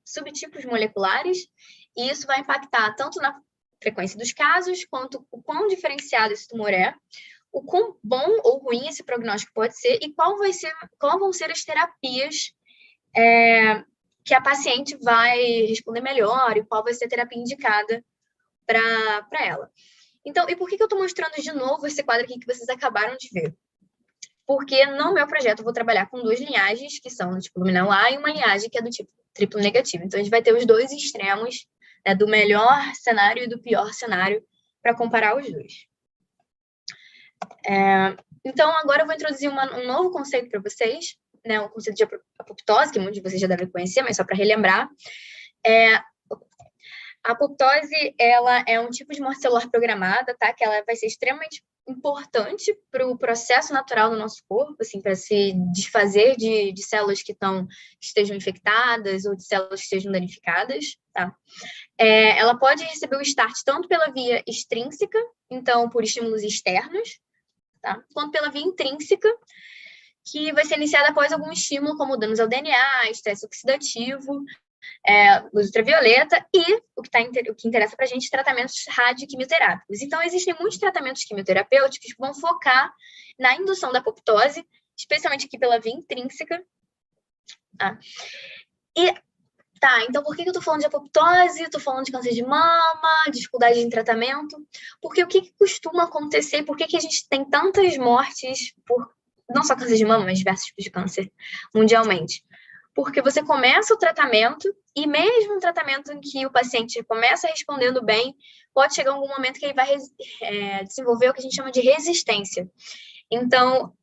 subtipos moleculares, e isso vai impactar tanto na frequência dos casos, quanto o quão diferenciado esse tumor é, o quão bom ou ruim esse prognóstico pode ser, e qual vão ser as terapias que a paciente vai responder melhor, e qual vai ser a terapia indicada para ela. Então, e por que eu estou mostrando de novo esse quadro aqui que vocês acabaram de ver? Porque no meu projeto eu vou trabalhar com 2 linhagens, que são do tipo luminal A, e uma linhagem que é do tipo triplo negativo. Então, a gente vai ter os 2 extremos, né, do melhor cenário e do pior cenário, para comparar os 2. Então, agora eu vou introduzir um novo conceito para vocês, né, um conceito de apoptose, que muitos de vocês já devem conhecer, mas só para relembrar. A apoptose, ela é um tipo de morte celular programada, tá? Que ela vai ser extremamente importante para o processo natural do nosso corpo, assim, para se desfazer de células que estejam infectadas ou de células que estejam danificadas, tá? Ela pode receber o start tanto pela via extrínseca, então por estímulos externos, tá? Quanto pela via intrínseca, que vai ser iniciada após algum estímulo, como danos ao DNA, estresse oxidativo, luz ultravioleta e, o que interessa para a gente, tratamentos radioquimioterápicos. Então, existem muitos tratamentos quimioterapêuticos que vão focar na indução da apoptose, especialmente aqui pela via intrínseca. Então por que eu estou falando de apoptose? Estou falando de câncer de mama, dificuldade em tratamento? Porque o que costuma acontecer? Por que a gente tem tantas mortes por não só câncer de mama, mas diversos tipos de câncer mundialmente? Porque você começa o tratamento e mesmo um tratamento em que o paciente começa respondendo bem, pode chegar algum momento que ele vai desenvolver o que a gente chama de resistência. Então,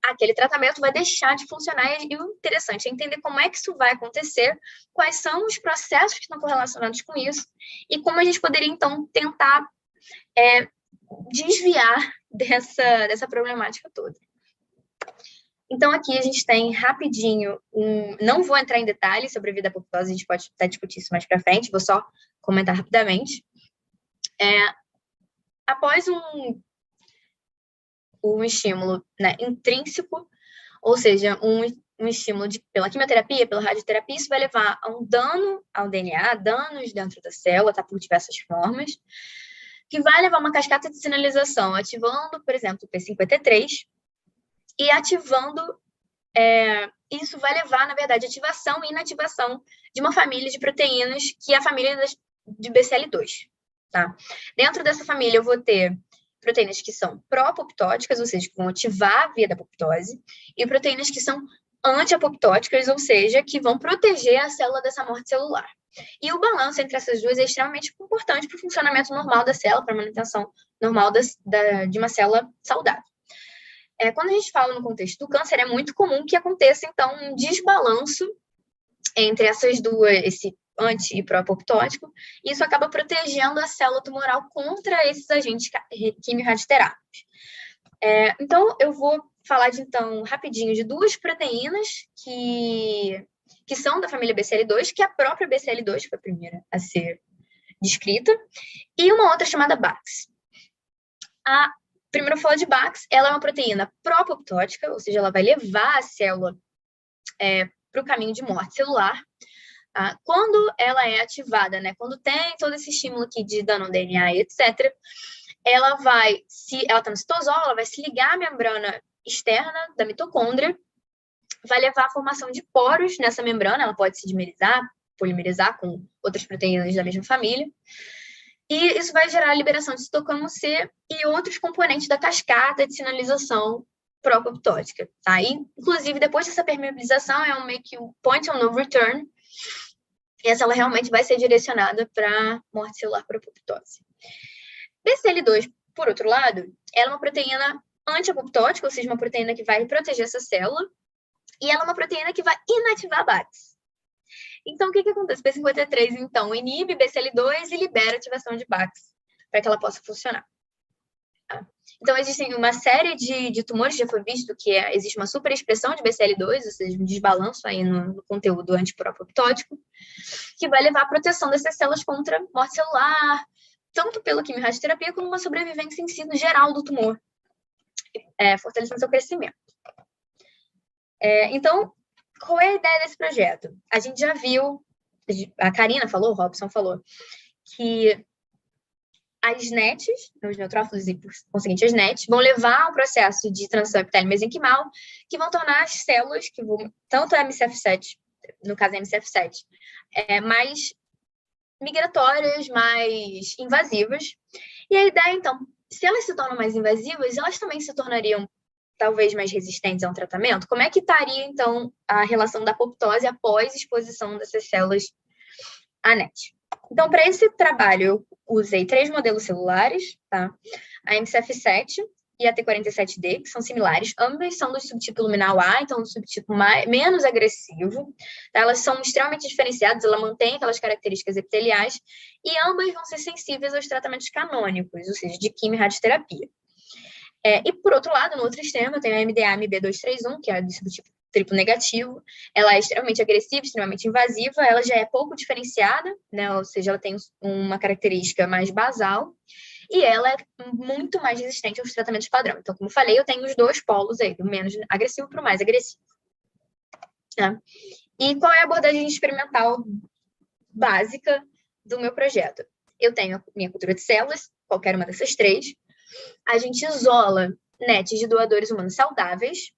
aquele tratamento vai deixar de funcionar e o interessante é entender como é que isso vai acontecer, quais são os processos que estão correlacionados com isso e como a gente poderia, então, tentar desviar dessa problemática toda. Então, aqui a gente tem rapidinho, não vou entrar em detalhes sobre a vida da apoptose, a gente pode até discutir isso mais para frente, vou só comentar rapidamente. Após um estímulo, né, intrínseco, ou seja, um estímulo pela quimioterapia, pela radioterapia, isso vai levar a um dano ao DNA, danos dentro da célula, tá, por diversas formas, que vai levar uma cascata de sinalização, ativando, por exemplo, o P53, e ativando, isso vai levar, na verdade, ativação e inativação de uma família de proteínas, que é a família de BCL2. Tá? Dentro dessa família, eu vou ter proteínas que são pró-apoptóticas, ou seja, que vão ativar a via da apoptose, e proteínas que são anti-apoptóticas, ou seja, que vão proteger a célula dessa morte celular. E o balanço entre essas duas é extremamente importante para o funcionamento normal da célula, para a manutenção normal de uma célula saudável. Quando a gente fala no contexto do câncer, é muito comum que aconteça, então, um desbalanço entre essas duas, esse anti- e pró-apoptótico, e isso acaba protegendo a célula tumoral contra esses agentes quimio-radioterápicos. Então, eu vou falar, então, rapidinho de duas proteínas que são da família BCL2, que é a própria BCL2 foi a primeira a ser descrita, e uma outra chamada BAX. Primeiro eu falo de BAX, ela é uma proteína pró-apoptótica, ou seja, ela vai levar a célula para o caminho de morte celular. Quando ela é ativada, né, quando tem todo esse estímulo aqui de dano ao DNA e etc., ela está no citosol, ela vai se ligar à membrana externa da mitocôndria, vai levar à formação de poros nessa membrana, ela pode se dimerizar, polimerizar com outras proteínas da mesma família, e isso vai gerar a liberação de citocromo C e outros componentes da cascata de sinalização pró-apoptótica, tá? E, inclusive, depois dessa permeabilização, é meio que um point of no return, e essa ela realmente vai ser direcionada para morte celular por apoptose. BCL2, por outro lado, ela é uma proteína anti-apoptótica, ou seja, uma proteína que vai proteger essa célula, e ela é uma proteína que vai inativar a BAX. Então, o que acontece? P53, então, inibe BCL2 e libera a ativação de BAX, para que ela possa funcionar. Então, existem uma série de tumores, já foi visto que existe uma superexpressão de BCL2, ou seja, um desbalanço aí no conteúdo antipró-apoptótico, que vai levar à proteção dessas células contra morte celular, tanto pela quimio-radioterapia como uma sobrevivência em si no geral do tumor, fortalecendo seu crescimento. Então, qual é a ideia desse projeto? A gente já viu, a Karina falou, o Robson falou, que as NETs, os neutrófilos e, por conseguinte, as NETs, vão levar ao processo de transição epitélio-mesenquimal, que vão tornar as células, que vão, tanto a MCF7, no caso a MCF7, mais migratórias, mais invasivas. E a ideia, então, se elas se tornam mais invasivas, elas também se tornariam talvez mais resistentes a um tratamento? Como é que estaria, então, a relação da apoptose após exposição dessas células à NET? Então, para esse trabalho, eu usei 3 modelos celulares, tá? A MCF7 e a T47D, que são similares. Ambas são do subtipo luminal A, então do subtipo menos agressivo. Tá? Elas são extremamente diferenciadas, ela mantém aquelas características epiteliais, e ambas vão ser sensíveis aos tratamentos canônicos, ou seja, de quimio-radioterapia. E, por outro lado, no outro extremo, eu tenho a MDA-MB231, que é do subtipo triplo negativo. Ela é extremamente agressiva, extremamente invasiva, ela já é pouco diferenciada, né? Ou seja, ela tem uma característica mais basal, e ela é muito mais resistente aos tratamentos padrão. Então, como eu falei, eu tenho os dois polos aí, do menos agressivo para o mais agressivo. E qual é a abordagem experimental básica do meu projeto? Eu tenho a minha cultura de células, qualquer uma dessas 3. A gente isola NETs de doadores humanos saudáveis.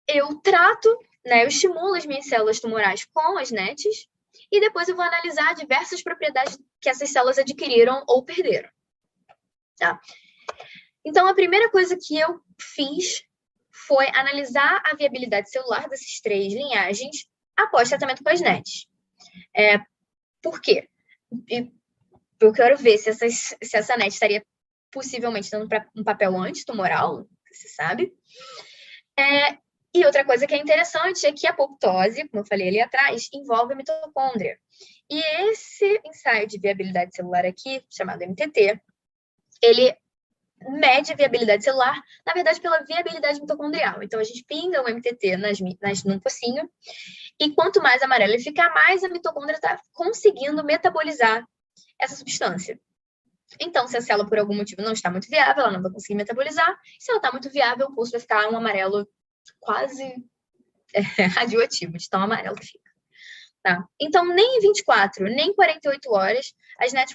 Eu trato, né, eu estimulo as minhas células tumorais com as NETs, e depois eu vou analisar diversas propriedades que essas células adquiriram ou perderam. Tá? Então, a primeira coisa que eu fiz foi analisar a viabilidade celular dessas 3 linhagens após tratamento com as NETs. Por quê? Eu quero ver se essa NET estaria possivelmente dando um papel antitumoral, você sabe. E outra coisa que é interessante é que a apoptose, como eu falei ali atrás, envolve a mitocôndria. E esse ensaio de viabilidade celular aqui, chamado MTT, ele mede a viabilidade celular, na verdade, pela viabilidade mitocondrial. Então, a gente pinga o MTT num pocinho, e quanto mais amarelo ele ficar, mais a mitocôndria está conseguindo metabolizar essa substância. Então, se a célula, por algum motivo, não está muito viável, ela não vai conseguir metabolizar. Se ela está muito viável, o pulso vai ficar um amarelo quase radioativo, de tão amarelo que fica. Tá? Então, nem em 24, nem em 48 horas, as NETs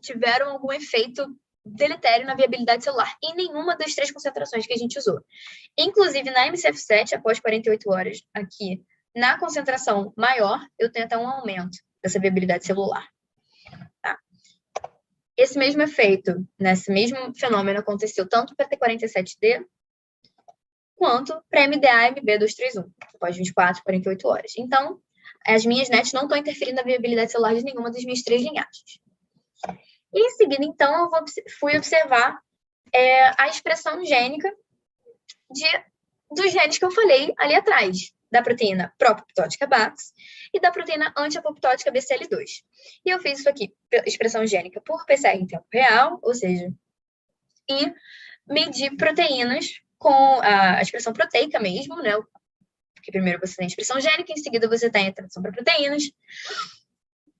tiveram algum efeito deletério na viabilidade celular em nenhuma das 3 concentrações que a gente usou. Inclusive, na MCF7, após 48 horas, aqui, na concentração maior, eu tenho até um aumento dessa viabilidade celular. Tá? Esse mesmo efeito, esse mesmo fenômeno aconteceu tanto para T47D quanto para MDA-MB231, após 24, 48 horas. Então, as minhas NETs não estão interferindo na viabilidade celular de nenhuma das minhas 3 linhagens. E em seguida, então, eu fui observar a expressão gênica dos genes que eu falei ali atrás, da proteína pró-apoptótica BAX e da proteína anti-apoptótica BCL2. E eu fiz isso aqui, expressão gênica por PCR em tempo real, ou seja, e medir proteínas com a expressão proteica mesmo, né? Porque primeiro você tem a expressão gênica, em seguida você tem a tradução para proteínas,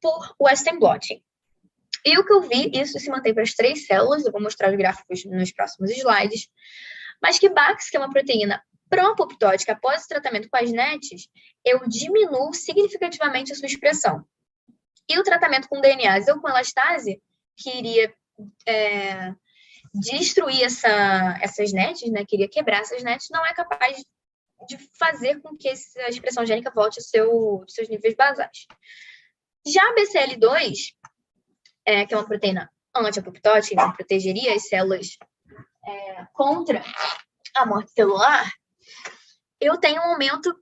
por Western blotting. E o que eu vi, isso se mantém para as 3 células, eu vou mostrar os gráficos nos próximos slides, mas que BAX, que é uma proteína pró-apoptótica após o tratamento com as NETs, eu diminuo significativamente a sua expressão. E o tratamento com DNase ou com elastase, que iria destruir essas NETs, né, que iria quebrar essas NETs, não é capaz de fazer com que essa expressão gênica volte aos seus níveis basais. Já a BCL2, que é uma proteína anti-apoptótica, que protegeria as células contra a morte celular, eu tenho um aumento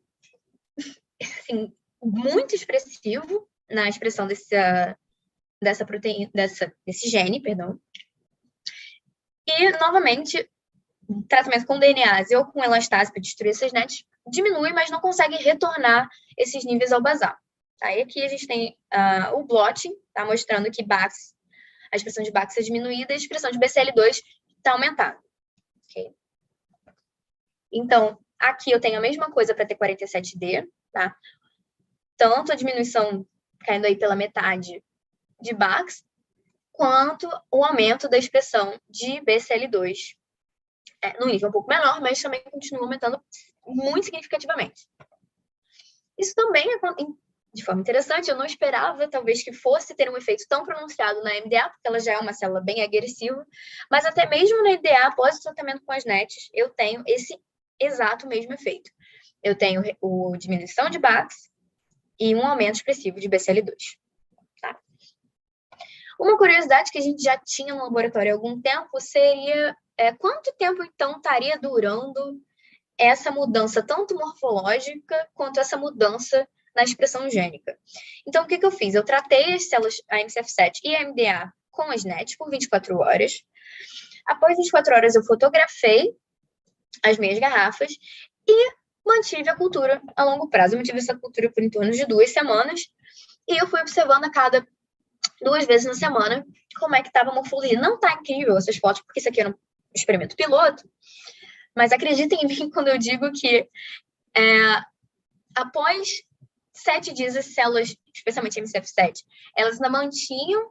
assim, muito expressivo na expressão dessa proteína, desse gene, perdão. E, novamente, tratamento com DNase ou com elastase para destruir essas NETs diminui, mas não consegue retornar esses níveis ao basal. Aí aqui a gente tem o blotting, tá mostrando que BAX, a expressão de BAX é diminuída e a expressão de BCL2 está aumentada. Okay? Então, aqui eu tenho a mesma coisa para T47D, tá? Tanto a diminuição caindo aí pela metade de BAX, quanto o aumento da expressão de BCL2. Num nível um pouco menor, mas também continua aumentando muito significativamente. Isso também é de forma interessante, eu não esperava, talvez, que fosse ter um efeito tão pronunciado na MDA, porque ela já é uma célula bem agressiva, mas até mesmo na MDA, após o tratamento com as NETs, eu tenho esse exato mesmo efeito. Eu tenho a diminuição de BAX e um aumento expressivo de BCL2. Tá? Uma curiosidade que a gente já tinha no laboratório há algum tempo seria quanto tempo, então, estaria durando essa mudança, tanto morfológica quanto essa mudança na expressão gênica. Então, o que eu fiz? Eu tratei as células, a MCF7 e a MDA, com as NETs por 24 horas. Após 24 horas, eu fotografei as minhas garrafas e mantive a cultura a longo prazo. Eu mantive essa cultura por em torno de 2 semanas e eu fui observando a cada 2 vezes na semana como é que estava a morfologia. Não está incrível essas fotos, porque isso aqui era um experimento piloto, mas acreditem em mim quando eu digo que após 7 dias, as células, especialmente a MCF7, elas ainda mantinham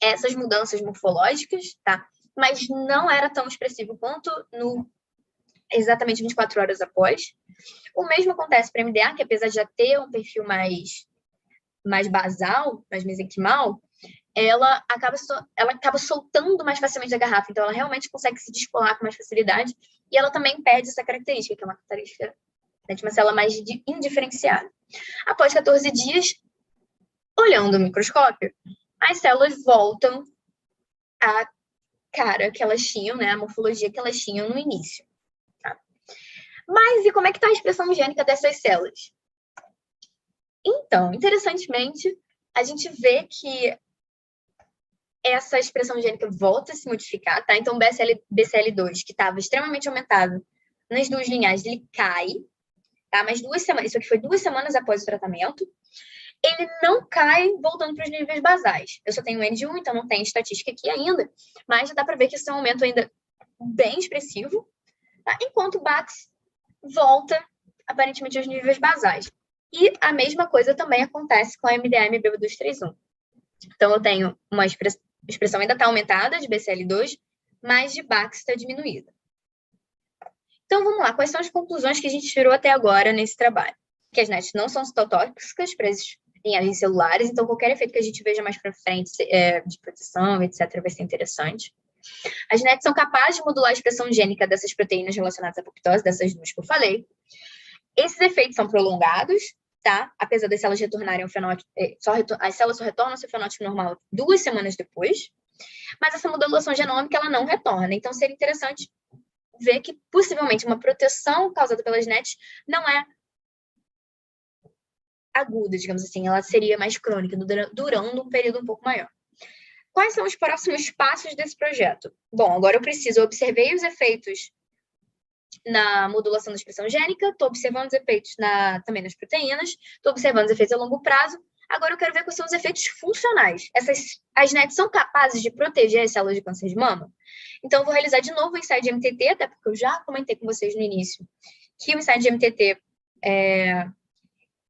essas mudanças morfológicas, tá? Mas não era tão expressivo quanto exatamente 24 horas após. O mesmo acontece para a MDA, que apesar de já ter um perfil mais basal, mais mesenquimal, ela acaba soltando mais facilmente da garrafa, então ela realmente consegue se descolar com mais facilidade, e ela também perde essa característica, que é uma característica de uma célula mais indiferenciada. Após 14 dias, olhando o microscópio, as células voltam à cara que elas tinham, né, a morfologia que elas tinham no início. Tá? Mas e como é que está a expressão gênica dessas células? Então, interessantemente, a gente vê que essa expressão gênica volta a se modificar, tá? Então, o BCL2, que estava extremamente aumentado nas 2 linhagens, ele cai, tá? Mas 2 semanas, isso aqui foi 2 semanas após o tratamento, ele não cai voltando para os níveis basais. Eu só tenho N de 1, então não tem estatística aqui ainda, mas já dá para ver que esse é um aumento ainda bem expressivo, tá? Enquanto o BAX volta, aparentemente, aos níveis basais. E a mesma coisa também acontece com a MDA-MB231. Então, eu tenho uma expressão ainda está aumentada de BCL2, mas de BAX está diminuída. Então, vamos lá. Quais são as conclusões que a gente tirou até agora nesse trabalho? Que as NETs não são citotóxicas para esses linhagens celulares, então qualquer efeito que a gente veja mais para frente de proteção, etc., vai ser interessante. As NETs são capazes de modular a expressão gênica dessas proteínas relacionadas à apoptose, dessas 2 que eu falei. Esses efeitos são prolongados, tá? Apesar das células retornarem ao fenótipo, as células só retornam ao seu fenótipo normal 2 semanas depois, mas essa modulação genômica ela não retorna. Então, seria interessante ver que, possivelmente, uma proteção causada pelas NETs não é aguda, digamos assim, ela seria mais crônica, durando um período um pouco maior. Quais são os próximos passos desse projeto? Bom, agora eu observei os efeitos na modulação da expressão gênica, estou observando os efeitos também nas proteínas, estou observando os efeitos a longo prazo. Agora eu quero ver quais são os efeitos funcionais. As NETs são capazes de proteger as células de câncer de mama? Então, eu vou realizar de novo o ensaio de MTT, até porque eu já comentei com vocês no início que o ensaio de MTT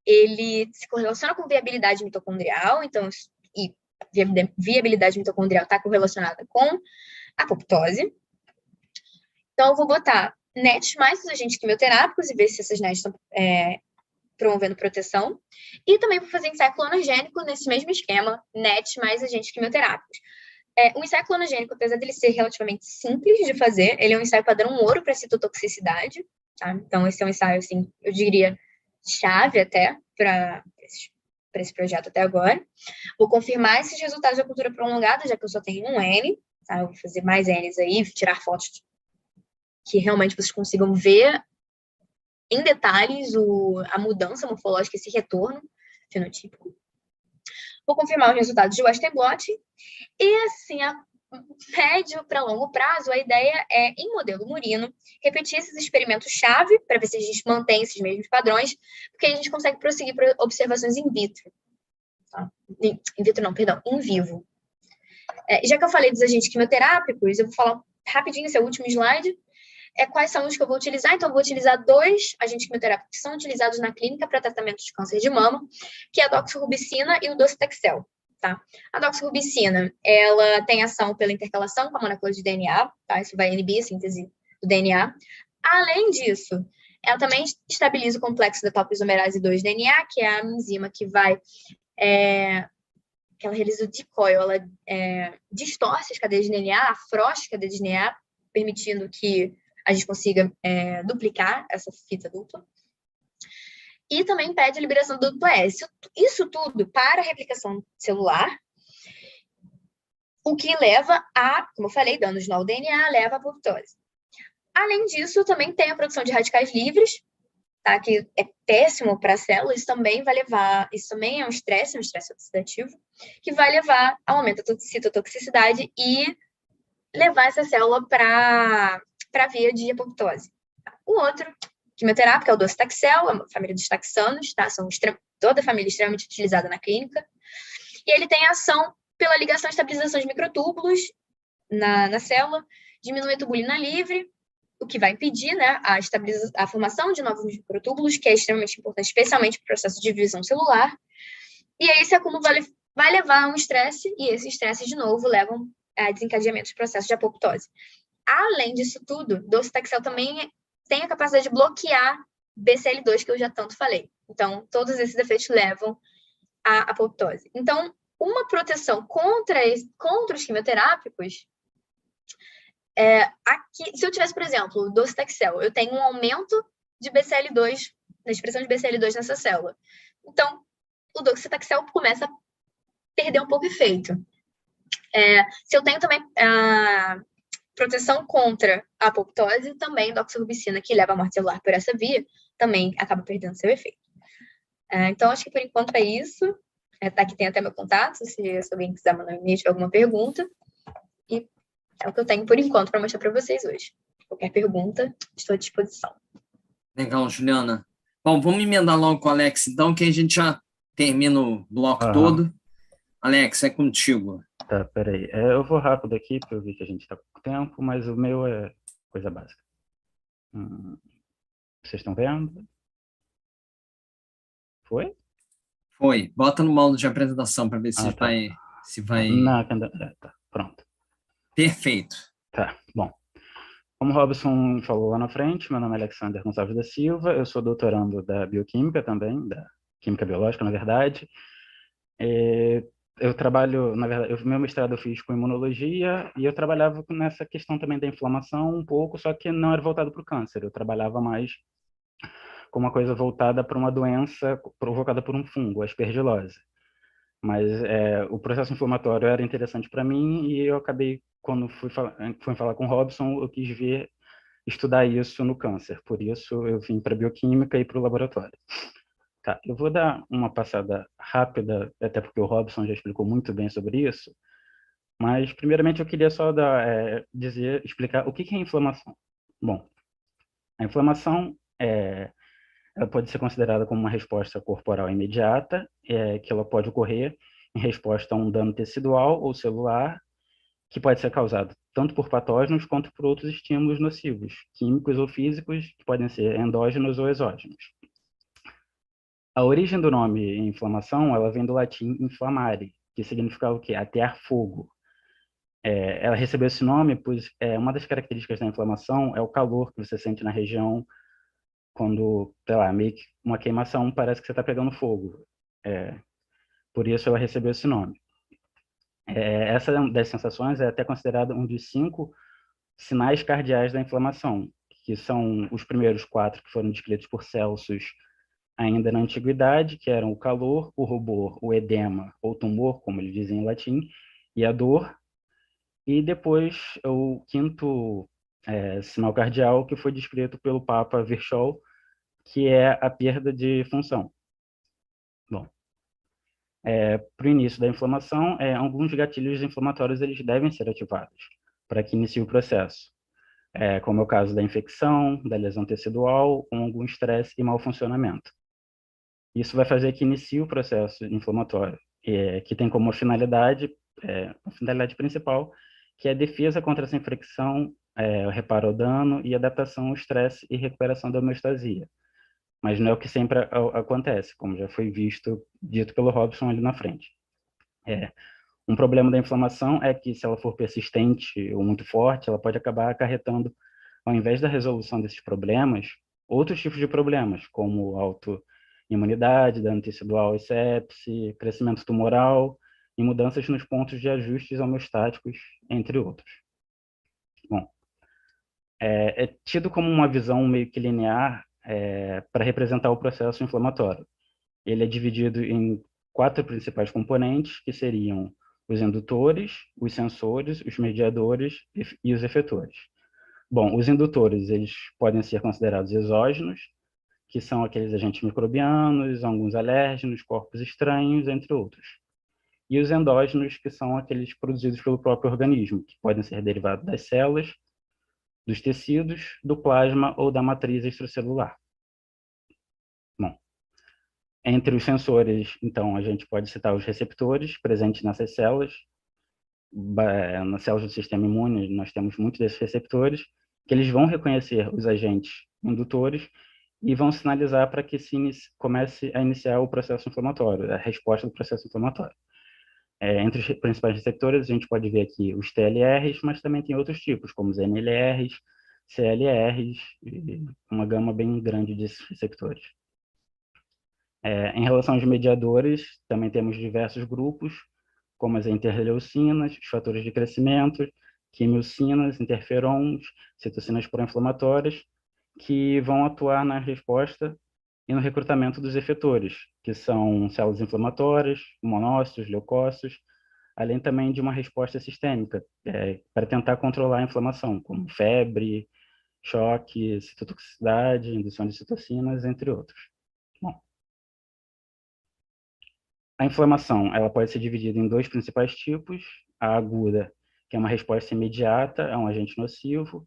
ele se correlaciona com viabilidade mitocondrial, então, e viabilidade mitocondrial está correlacionada com a apoptose. Então, eu vou botar NETs mais os agentes quimioterápicos e ver se essas NETs estão promovendo proteção. E também vou fazer ensaio clonogênico nesse mesmo esquema, NETs mais agentes quimioterápicos. O ensaio clonogênico, apesar dele ser relativamente simples de fazer, ele é um ensaio padrão ouro para citotoxicidade. Tá? Então, esse é um ensaio, assim, eu diria, chave até para esse projeto até agora. Vou confirmar esses resultados da cultura prolongada, já que eu só tenho um N. Tá? Eu vou fazer mais Ns aí, tirar fotos que realmente vocês consigam ver em detalhes a mudança morfológica, esse retorno fenotípico. Vou confirmar os resultados de Western blot. E, assim, a médio para longo prazo, a ideia é, em modelo murino, repetir esses experimentos-chave para ver se a gente mantém esses mesmos padrões, porque a gente consegue prosseguir para observações in vitro. Tá? In vitro não, perdão, in vivo. Já que eu falei dos agentes quimioterápicos, eu vou falar rapidinho, esse é o último slide, quais são os que eu vou utilizar. Então, eu vou utilizar 2 agentes quimioterápicos que são utilizados na clínica para tratamento de câncer de mama, que é a doxorubicina e o docetaxel. Tá? A doxorubicina, ela tem ação pela intercalação com a molécula de DNA, tá? Isso vai inibir a síntese do DNA. Além disso, ela também estabiliza o complexo da topoisomerase 2 DNA, que é a enzima que vai... que ela realiza o decoy, ela distorce as cadeias de DNA, afrouxa as cadeias de DNA, permitindo que a gente consiga duplicar essa fita dupla. E também impede a liberação do duplo S. Isso tudo para a replicação celular, o que leva a, como eu falei, danos no DNA, leva à apoptose. Além disso, também tem a produção de radicais livres, tá? Que é péssimo para a célula. Isso também é um estresse oxidativo, que vai levar ao aumento da citotoxicidade e levar essa célula para a via de apoptose. O outro quimioterápico é o docetaxel, a família dos taxanos, tá? Toda a família extremamente utilizada na clínica. E ele tem ação pela ligação e estabilização de microtúbulos na célula, diminui a tubulina livre, o que vai impedir, né, a formação de novos microtúbulos, que é extremamente importante, especialmente para o processo de divisão celular. E aí esse acúmulo vai levar a um estresse, e esse estresse, de novo, levam a desencadeamento de processo de apoptose. Além disso tudo, docetaxel também tem a capacidade de bloquear BCL2, que eu já tanto falei. Então, todos esses efeitos levam à apoptose. Então, uma proteção contra os quimioterápicos, aqui, se eu tivesse, por exemplo, o docetaxel, eu tenho um aumento de BCL2, na expressão de BCL2 nessa célula. Então, o docetaxel começa a perder um pouco o efeito. Se eu tenho também proteção contra a apoptose, também doxorubicina, que leva à morte celular por essa via, também acaba perdendo seu efeito. Então, acho que por enquanto é isso. Aqui tem até meu contato, se alguém quiser mandar um e-mail, tiver alguma pergunta. E é o que eu tenho por enquanto para mostrar para vocês hoje. Qualquer pergunta, estou à disposição. Legal, Juliana. Bom, vamos emendar logo com o Alex, então, que a gente já termina o bloco todo. Alex, é contigo. Tá, peraí. Eu vou rápido aqui, porque eu vi que a gente está com tempo, mas o meu é coisa básica. Vocês estão vendo? Foi? Foi. Bota no modo de apresentação para ver se tá. vai... Tá, pronto. Perfeito. Tá, bom. Como o Robson falou lá na frente, meu nome é Alexander Gonçalves da Silva, eu sou doutorando da bioquímica também, da química biológica, na verdade. Eu trabalho, na verdade, meu mestrado eu fiz com imunologia e eu trabalhava nessa questão também da inflamação um pouco, só que não era voltado para o câncer, eu trabalhava mais com uma coisa voltada para uma doença provocada por um fungo, a aspergilose. Mas o processo inflamatório era interessante para mim e eu acabei, quando fui falar com o Robson, eu quis estudar isso no câncer, por isso eu vim para a bioquímica e para o laboratório. Tá, eu vou dar uma passada rápida, até porque o Robson já explicou muito bem sobre isso, mas primeiramente eu queria só explicar o que é inflamação. Bom, A inflamação ela pode ser considerada como uma resposta corporal imediata, que ela pode ocorrer em resposta a um dano tecidual ou celular, que pode ser causado tanto por patógenos quanto por outros estímulos nocivos, químicos ou físicos, que podem ser endógenos ou exógenos. A origem do nome inflamação, ela vem do latim inflamare, que significa o quê? Atear fogo. Ela recebeu esse nome pois uma das características da inflamação é o calor que você sente na região quando, sei lá, meio que uma queimação, parece que você está pegando fogo. Por isso ela recebeu esse nome. Essa das sensações é até considerada um dos 5 sinais cardeais da inflamação, que são os primeiros 4 que foram descritos por Celsus ainda na antiguidade, que eram o calor, o rubor, o edema, ou tumor, como eles dizem em latim, e a dor. E depois o 5º sinal cardial, que foi descrito pelo Papa Virchow, que é a perda de função. Bom, para o início da inflamação, alguns gatilhos inflamatórios eles devem ser ativados para que inicie o processo, como é o caso da infecção, da lesão tecidual, com algum estresse e mau funcionamento. Isso vai fazer que inicie o processo inflamatório, que tem como finalidade, a finalidade principal, que é a defesa contra essa infecção, o reparo ao dano e adaptação ao estresse e recuperação da homeostasia. Mas não é o que sempre acontece, como já foi dito pelo Robson ali na frente. Um problema da inflamação é que, se ela for persistente ou muito forte, ela pode acabar acarretando, ao invés da resolução desses problemas, outros tipos de problemas, como autoimunidade, dano tecidual e sepse, crescimento tumoral e mudanças nos pontos de ajustes homeostáticos, entre outros. Bom, é tido como uma visão meio que linear para representar o processo inflamatório. Ele é dividido em 4 principais componentes, que seriam os indutores, os sensores, os mediadores e os efetores. Bom, os indutores eles podem ser considerados exógenos, que são aqueles agentes microbianos, alguns alérgenos, corpos estranhos, entre outros. E os endógenos, que são aqueles produzidos pelo próprio organismo, que podem ser derivados das células, dos tecidos, do plasma ou da matriz extracelular. Bom, entre os sensores, então, a gente pode citar os receptores presentes nessas células. Nas células do sistema imune, nós temos muitos desses receptores, que eles vão reconhecer os agentes indutores e vão sinalizar para que comece a iniciar o processo inflamatório, a resposta do processo inflamatório. Entre os principais receptores, a gente pode ver aqui os TLRs, mas também tem outros tipos, como os NLRs, CLRs, e uma gama bem grande desses receptores. Em relação aos mediadores, também temos diversos grupos, como as interleucinas, os fatores de crescimento, quimiocinas, interferons, citocinas pró-inflamatórias, que vão atuar na resposta e no recrutamento dos efetores, que são células inflamatórias, monócitos, leucócitos, além também de uma resposta sistêmica, para tentar controlar a inflamação, como febre, choque, citotoxicidade, indução de citocinas, entre outros. Bom, a inflamação ela pode ser dividida em 2 principais tipos: a aguda, que é uma resposta imediata a um agente nocivo,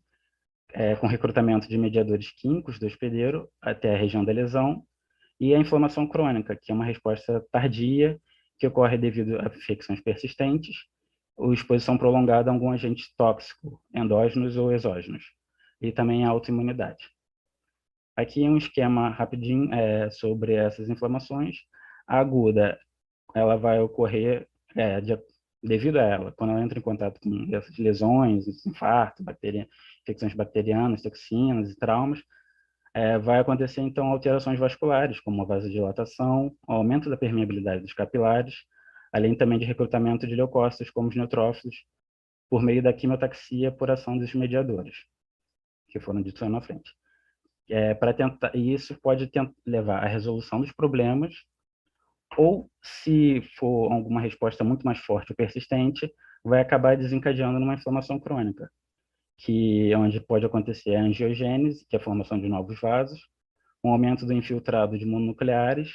com recrutamento de mediadores químicos do hospedeiro até a região da lesão, e a inflamação crônica, que é uma resposta tardia, que ocorre devido a infecções persistentes ou exposição prolongada a algum agente tóxico, endógenos ou exógenos, e também a autoimunidade. Aqui um esquema rapidinho sobre essas inflamações. A aguda, ela vai ocorrer devido a ela, quando ela entra em contato com essas lesões, infarto, infecções bacterianas, toxinas e traumas, vai acontecer, então, alterações vasculares, como a vasodilatação, aumento da permeabilidade dos capilares, além também de recrutamento de leucócitos, como os neutrófilos, por meio da quimiotaxia por ação dos mediadores, que foram ditos aí na frente. E isso pode levar à resolução dos problemas, ou, se for alguma resposta muito mais forte ou persistente, vai acabar desencadeando numa inflamação crônica, onde pode acontecer a angiogênese, que é a formação de novos vasos, um aumento do infiltrado de mononucleares,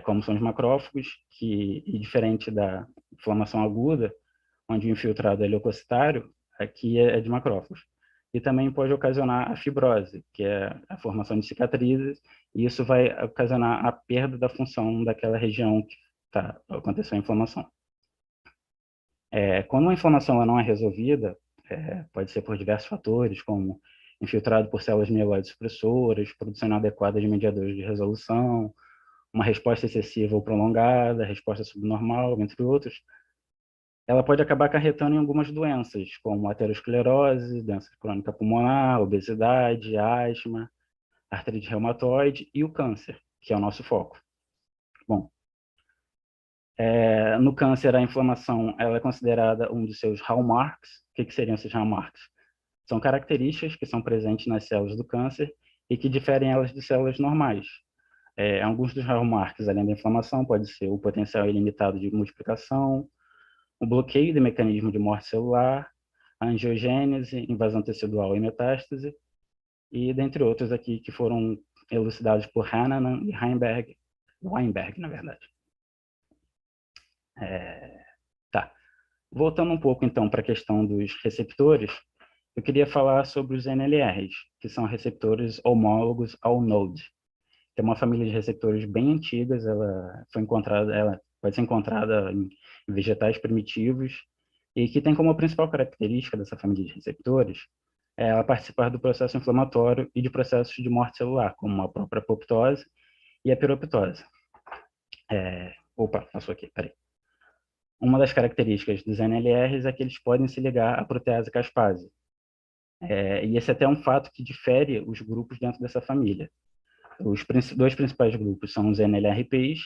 como são os macrófagos, e diferente da inflamação aguda, onde o infiltrado é leucocitário, aqui é de macrófagos. e também pode ocasionar a fibrose, que é a formação de cicatrizes, e isso vai ocasionar a perda da função daquela região que aconteceu a inflamação. Quando uma inflamação ela não é resolvida, pode ser por diversos fatores, como infiltrado por células mieloides supressoras, produção inadequada de mediadores de resolução, uma resposta excessiva ou prolongada, resposta subnormal, entre outros, ela pode acabar acarretando em algumas doenças, como aterosclerose, doença crônica pulmonar, obesidade, asma, artrite reumatoide e o câncer, que é o nosso foco. Bom, no câncer, a inflamação ela é considerada um dos seus hallmarks. O que seriam esses hallmarks? São características que são presentes nas células do câncer e que diferem elas de células normais. Alguns dos hallmarks, além da inflamação, pode ser o potencial ilimitado de multiplicação, o bloqueio do mecanismo de morte celular, a angiogênese, invasão tecidual e metástase, e dentre outros aqui que foram elucidados por Hanahan e Weinberg, na verdade. Tá. Voltando um pouco, então, para a questão dos receptores, eu queria falar sobre os NLRs, que são receptores homólogos ao NOD. Tem uma família de receptores bem antigas, ela pode ser encontrada em vegetais primitivos, e que tem como principal característica dessa família de receptores ela participar do processo inflamatório e de processos de morte celular, como a própria apoptose e a piroptose. Passou aqui, peraí. Uma das características dos NLRs é que eles podem se ligar à protease caspase. E esse é até um fato que difere os grupos dentro dessa família. Os dois principais grupos são os NLRPs,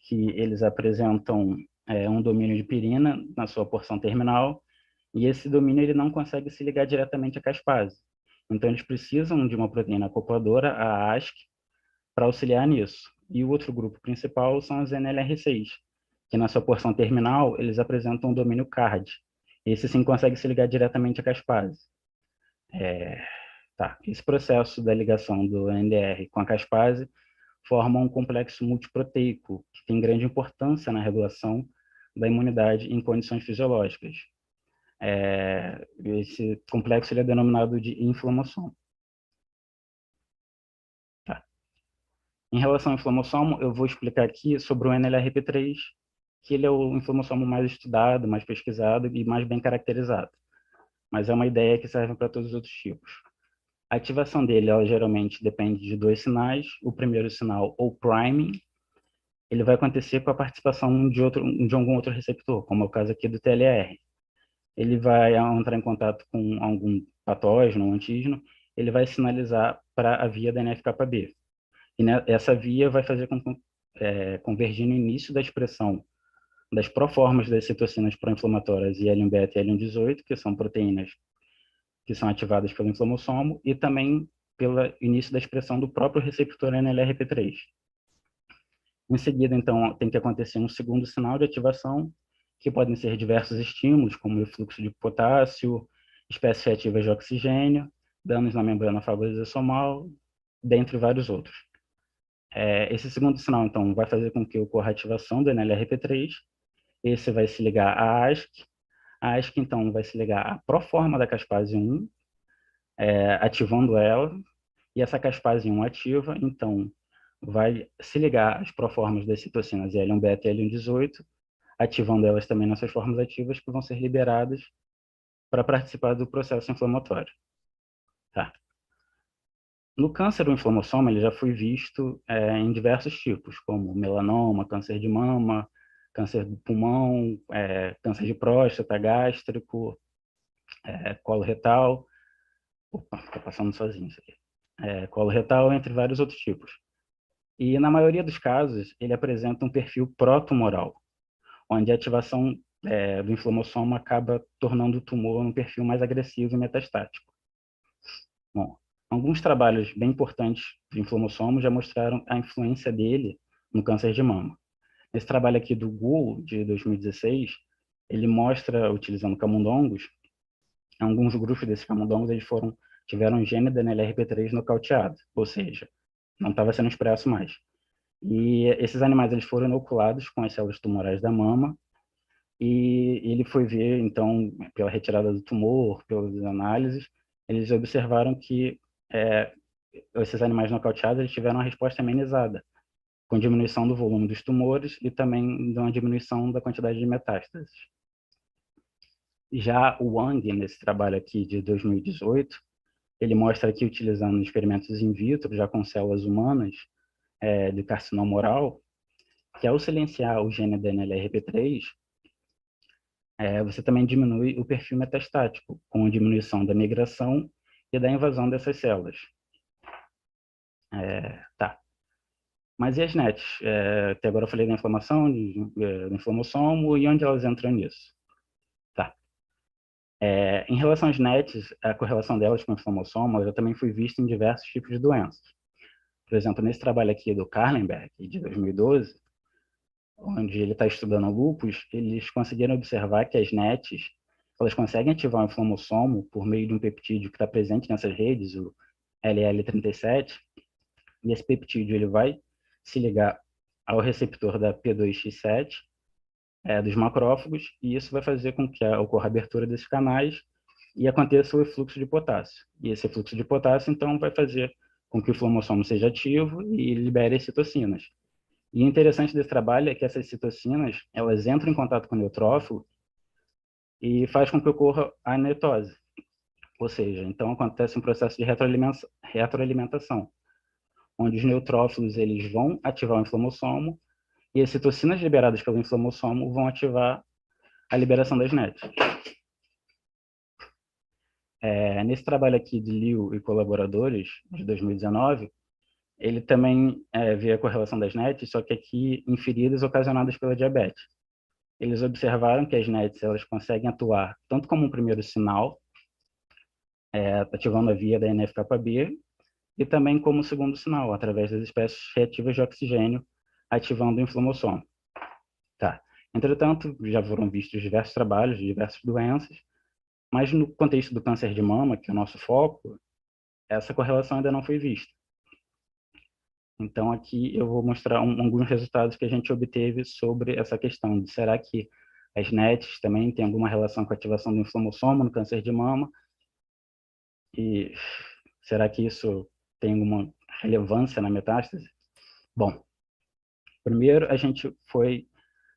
que eles apresentam um domínio de pirina na sua porção terminal, e esse domínio ele não consegue se ligar diretamente à caspase. Então, eles precisam de uma proteína acopladora, a ASC, para auxiliar nisso. E o outro grupo principal são os NLR6, que na sua porção terminal eles apresentam um domínio CARD. Esse sim consegue se ligar diretamente à caspase. Esse processo da ligação do NDR com a caspase forma um complexo multiproteico, que tem grande importância na regulação da imunidade em condições fisiológicas. Esse complexo ele é denominado de inflamação. Em relação ao inflamossomo, eu vou explicar aqui sobre o NLRP3, que ele é o inflamossomo mais estudado, mais pesquisado e mais bem caracterizado. Mas é uma ideia que serve para todos os outros tipos. A ativação dele, ela geralmente depende de dois sinais. O primeiro sinal, ou priming, ele vai acontecer com a participação de algum outro receptor, como é o caso aqui do TLR. Ele vai entrar em contato com algum patógeno ou antígeno, ele vai sinalizar para a via da NF-κB. E essa via vai fazer convergir no início da expressão das proformas das citocinas pró-inflamatórias IL-1β e IL-18, que são proteínas que são ativadas pelo inflamossomo, e também pelo início da expressão do próprio receptor NLRP3. Em seguida, então, tem que acontecer um segundo sinal de ativação, que podem ser diversos estímulos, como o fluxo de potássio, espécies reativas de oxigênio, danos na membrana fagoexosomal, dentre vários outros. Esse segundo sinal, então, vai fazer com que ocorra a ativação do NLRP3. Esse vai se ligar à ASC. A ASC, então, vai se ligar à proforma da caspase 1, ativando ela. E essa caspase 1 ativa, então, vai se ligar às proformas das citocinas IL-1β e IL-18, ativando elas também nessas formas ativas que vão ser liberadas para participar do processo inflamatório. No câncer, o inflamassoma ele já foi visto em diversos tipos, como melanoma, câncer de mama, câncer do pulmão, câncer de próstata, gástrico, colo retal. Está passando sozinho isso aqui. Colo retal, entre vários outros tipos. E, na maioria dos casos, ele apresenta um perfil pró-tumoral, onde a ativação do inflamassoma acaba tornando o tumor um perfil mais agressivo e metastático. Bom, alguns trabalhos bem importantes do inflamossomo já mostraram a influência dele no câncer de mama. Esse trabalho aqui do Gu, de 2016, ele mostra, utilizando camundongos, alguns grupos desses camundongos tiveram o gene da NLRP3 nocauteado, ou seja, não estava sendo expresso mais. E esses animais eles foram inoculados com as células tumorais da mama, e ele foi ver, então, pela retirada do tumor, pelas análises, eles observaram que esses animais nocauteados eles tiveram uma resposta amenizada, com diminuição do volume dos tumores e também de uma diminuição da quantidade de metástases. Já o Wang, nesse trabalho aqui de 2018, ele mostra aqui, utilizando experimentos in vitro, já com células humanas, de carcinoma oral, que ao silenciar o gene da NLRP3, você também diminui o perfil metastático, com a diminuição da migração e da invasão dessas células. Tá. Mas e as NETs? Até agora eu falei da inflamação, do inflamossomo, e onde elas entram nisso? Tá. Em relação às NETs, a correlação delas com o inflamossomo já também foi vista em diversos tipos de doenças. Por exemplo, nesse trabalho aqui do Karlenberg, de 2012, onde ele está estudando lúpus, eles conseguiram observar que as NETs, elas conseguem ativar o inflamossomo por meio de um peptídeo que está presente nessas redes, o LL37, e esse peptídeo ele vai se ligar ao receptor da P2X7 dos macrófagos, e isso vai fazer com que ocorra a abertura desses canais e aconteça o efluxo de potássio. E esse efluxo de potássio, então, vai fazer com que o inflamossomo seja ativo e libere as citocinas. E o interessante desse trabalho é que essas citocinas, elas entram em contato com o neutrófilo e faz com que ocorra a anetose. Ou seja, então acontece um processo de retroalimentação, onde os neutrófilos eles vão ativar o inflamossomo e as citocinas liberadas pelo inflamossomo vão ativar a liberação das NETs. Nesse trabalho aqui de Liu e colaboradores, de 2019, ele também vê a correlação das NETs, só que aqui em feridas ocasionadas pela diabetes. Eles observaram que as NETs elas conseguem atuar tanto como um primeiro sinal, ativando a via da NF-κB, e também como segundo sinal, através das espécies reativas de oxigênio, ativando o inflamossomo. Tá. Entretanto, já foram vistos diversos trabalhos de diversas doenças, mas no contexto do câncer de mama, que é o nosso foco, essa correlação ainda não foi vista. Então, aqui eu vou mostrar alguns resultados que a gente obteve sobre essa questão de será que as NETs também têm alguma relação com a ativação do inflamossomo no câncer de mama? E será que isso tem alguma relevância na metástase? Bom, primeiro a gente foi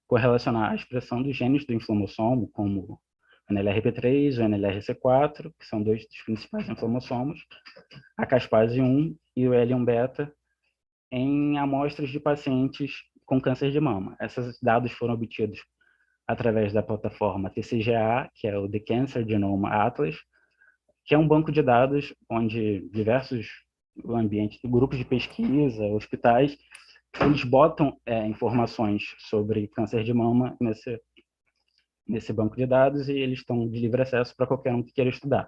correlacionar a expressão dos genes do inflamossomo, como o NLRP3 e o NLRC4, que são dois dos principais inflamossomos, a caspase 1 e o L1-beta, em amostras de pacientes com câncer de mama. Esses dados foram obtidos através da plataforma TCGA, que é o The Cancer Genome Atlas, que é um banco de dados onde diversos grupos de pesquisa, hospitais, eles botam informações sobre câncer de mama nesse banco de dados e eles estão de livre acesso para qualquer um que queira estudar.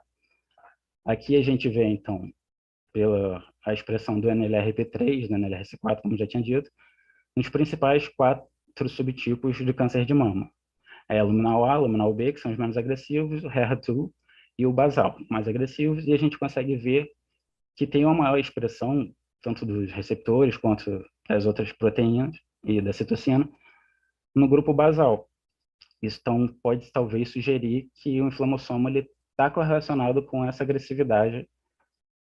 Aqui a gente vê, então, pela a expressão do NLRP3, do NLRC4, como já tinha dito, nos principais 4 subtipos de câncer de mama. Luminal A, luminal B, que são os menos agressivos, o HER2 e o basal, mais agressivos, e a gente consegue ver que tem uma maior expressão, tanto dos receptores quanto das outras proteínas e da citocina, no grupo basal. Isso então, pode talvez sugerir que o inflamossomo está correlacionado com essa agressividade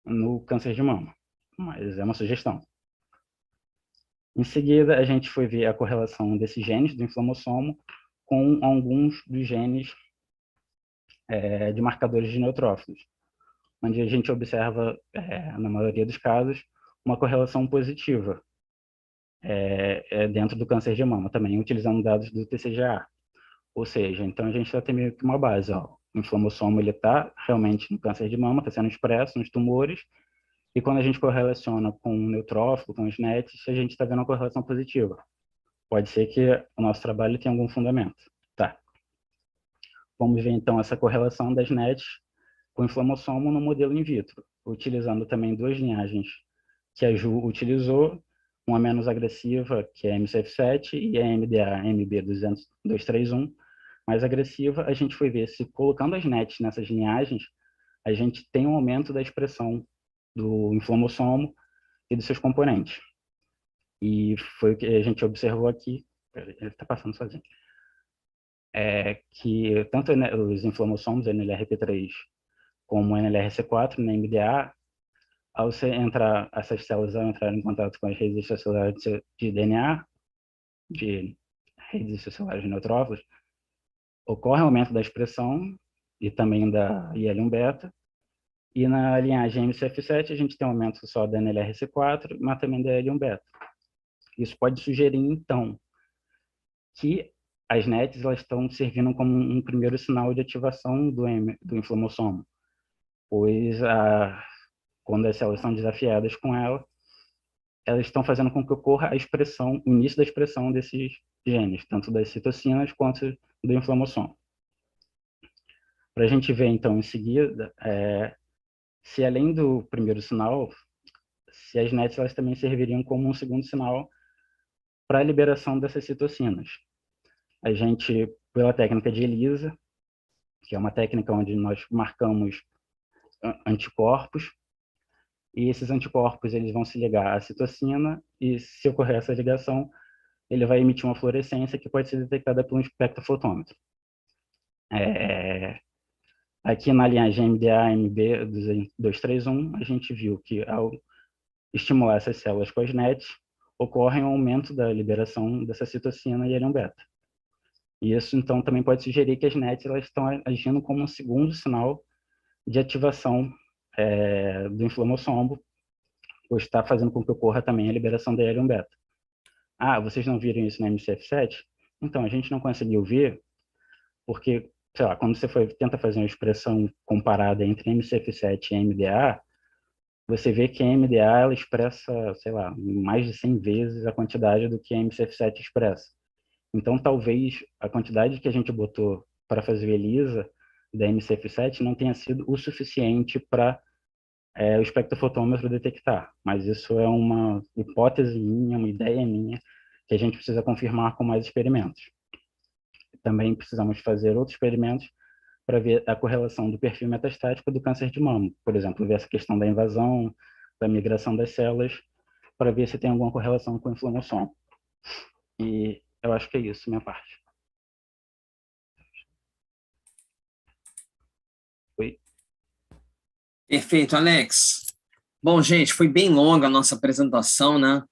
no câncer de mama, mas é uma sugestão. Em seguida, a gente foi ver a correlação desses genes do inflamossomo com alguns dos genes de marcadores de neutrófilos, onde a gente observa, na maioria dos casos, uma correlação positiva dentro do câncer de mama, também utilizando dados do TCGA. Ou seja, então a gente já tem meio que uma base. O inflamossomo está realmente no câncer de mama, está sendo expresso nos tumores, e quando a gente correlaciona com o neutrófilo, com os NETs, a gente está vendo uma correlação positiva. Pode ser que o nosso trabalho tenha algum fundamento. Tá. Vamos ver então essa correlação das NETs com o inflamossomo no modelo in vitro, utilizando também 2 linhagens que a Ju utilizou, uma menos agressiva, que é a MCF7, e a MDA-MB231, mais agressiva. A gente foi ver se colocando as NETs nessas linhagens, a gente tem um aumento da expressão do inflamossomo e dos seus componentes. E foi o que a gente observou aqui. Ele está passando sozinho. Que tanto os inflamossomos, NLRP3, como NLRC4, NMDA, ao você entrar, essas células ao entrar em contato com as redes extracelulares de DNA, de redes extracelulares de neutrófilos, ocorre aumento da expressão e também da IL-1 beta, e na linhagem MCF7 a gente tem um aumento só da NLRC4, mas também da IL-1 beta. Isso pode sugerir, então, que as NETs elas estão servindo como um primeiro sinal de ativação do inflamossomo, pois quando as células são desafiadas com ela, elas estão fazendo com que ocorra a expressão, o início da expressão desses genes, tanto das citocinas quanto do inflamossomo. Para a gente ver, então, em seguida, se além do primeiro sinal, se as NETs elas também serviriam como um segundo sinal para a liberação dessas citocinas. A gente, pela técnica de ELISA, que é uma técnica onde nós marcamos anticorpos, e esses anticorpos eles vão se ligar à citocina, e se ocorrer essa ligação, ele vai emitir uma fluorescência que pode ser detectada pelo espectrofotômetro. Aqui na linhagem MDA-MB 231, a gente viu que ao estimular essas células com as NETs, ocorre um aumento da liberação dessa citocina e IL-1 beta. E isso, então, também pode sugerir que as NETs elas estão agindo como um segundo sinal de ativação do inflamossomo, ou está fazendo com que ocorra também a liberação da IL-1 beta. Vocês não viram isso na MCF7? Então, a gente não conseguiu ver, porque, sei lá, quando você tenta fazer uma expressão comparada entre MCF7 e MDA, você vê que a MDA ela expressa, sei lá, mais de 100 vezes a quantidade do que a MCF7 expressa. Então, talvez a quantidade que a gente botou para fazer o ELISA da MCF7 não tenha sido o suficiente para o espectrofotômetro detectar. Mas isso é uma hipótese minha, uma ideia minha, que a gente precisa confirmar com mais experimentos. Também precisamos fazer outros experimentos para ver a correlação do perfil metastático do câncer de mama. Por exemplo, ver essa questão da invasão, da migração das células, para ver se tem alguma correlação com o inflamação. E eu acho que é isso, minha parte. Oi. Perfeito, Alex. Bom, gente, foi bem longa a nossa apresentação, né?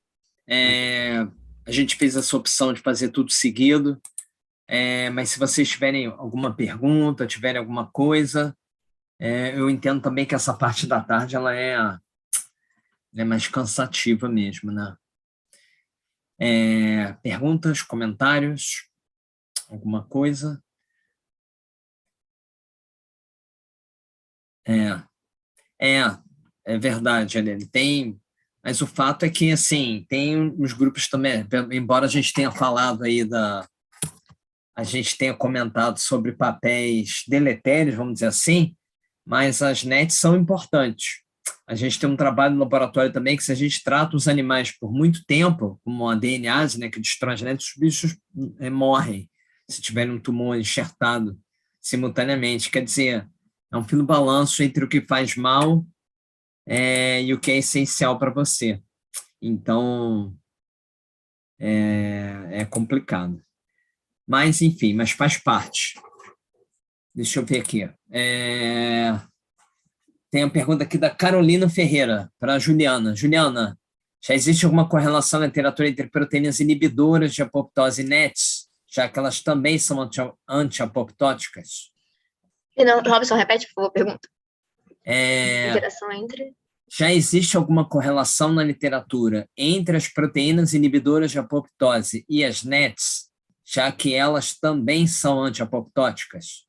A gente fez essa opção de fazer tudo seguido, mas se vocês tiverem alguma pergunta, tiverem alguma coisa, eu entendo também que essa parte da tarde ela é mais cansativa mesmo, né? Perguntas, comentários, alguma coisa? É verdade, Helene, tem, mas o fato é que, assim, tem uns grupos também, embora a gente tenha falado aí a gente tenha comentado sobre papéis deletérios, vamos dizer assim, mas as NETs são importantes. A gente tem um trabalho no laboratório também que se a gente trata os animais por muito tempo, como a DNase, né, que destrói as NETs, os bichos morrem se tiverem um tumor enxertado simultaneamente. Quer dizer, é um fino balanço entre o que faz mal e o que é essencial para você. Então, é complicado. Mas, enfim, mas faz parte. Deixa eu ver aqui. Tem uma pergunta aqui da Carolina Ferreira, para a Juliana. Juliana, já existe alguma correlação na literatura entre proteínas inibidoras de apoptose e NETs, já que elas também são anti-apoptóticas? Não, Robson, repete, por favor, a pergunta. Interação entre... Já existe alguma correlação na literatura entre as proteínas inibidoras de apoptose e as NETs, já que elas também são anti-apoptóticas?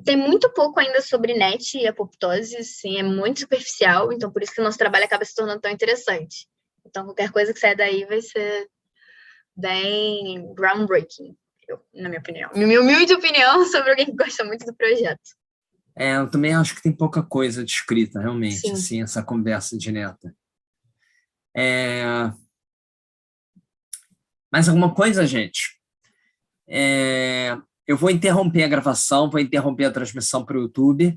Tem muito pouco ainda sobre NET e apoptose, sim, é muito superficial, então por isso que o nosso trabalho acaba se tornando tão interessante. Então, qualquer coisa que saia daí vai ser bem groundbreaking, na minha opinião. Minha humilde opinião sobre alguém que gosta muito do projeto. Eu também acho que tem pouca coisa descrita, realmente, sim. Assim, essa conversa direta. Mais alguma coisa, gente? Eu vou interromper a gravação, vou interromper a transmissão para o YouTube.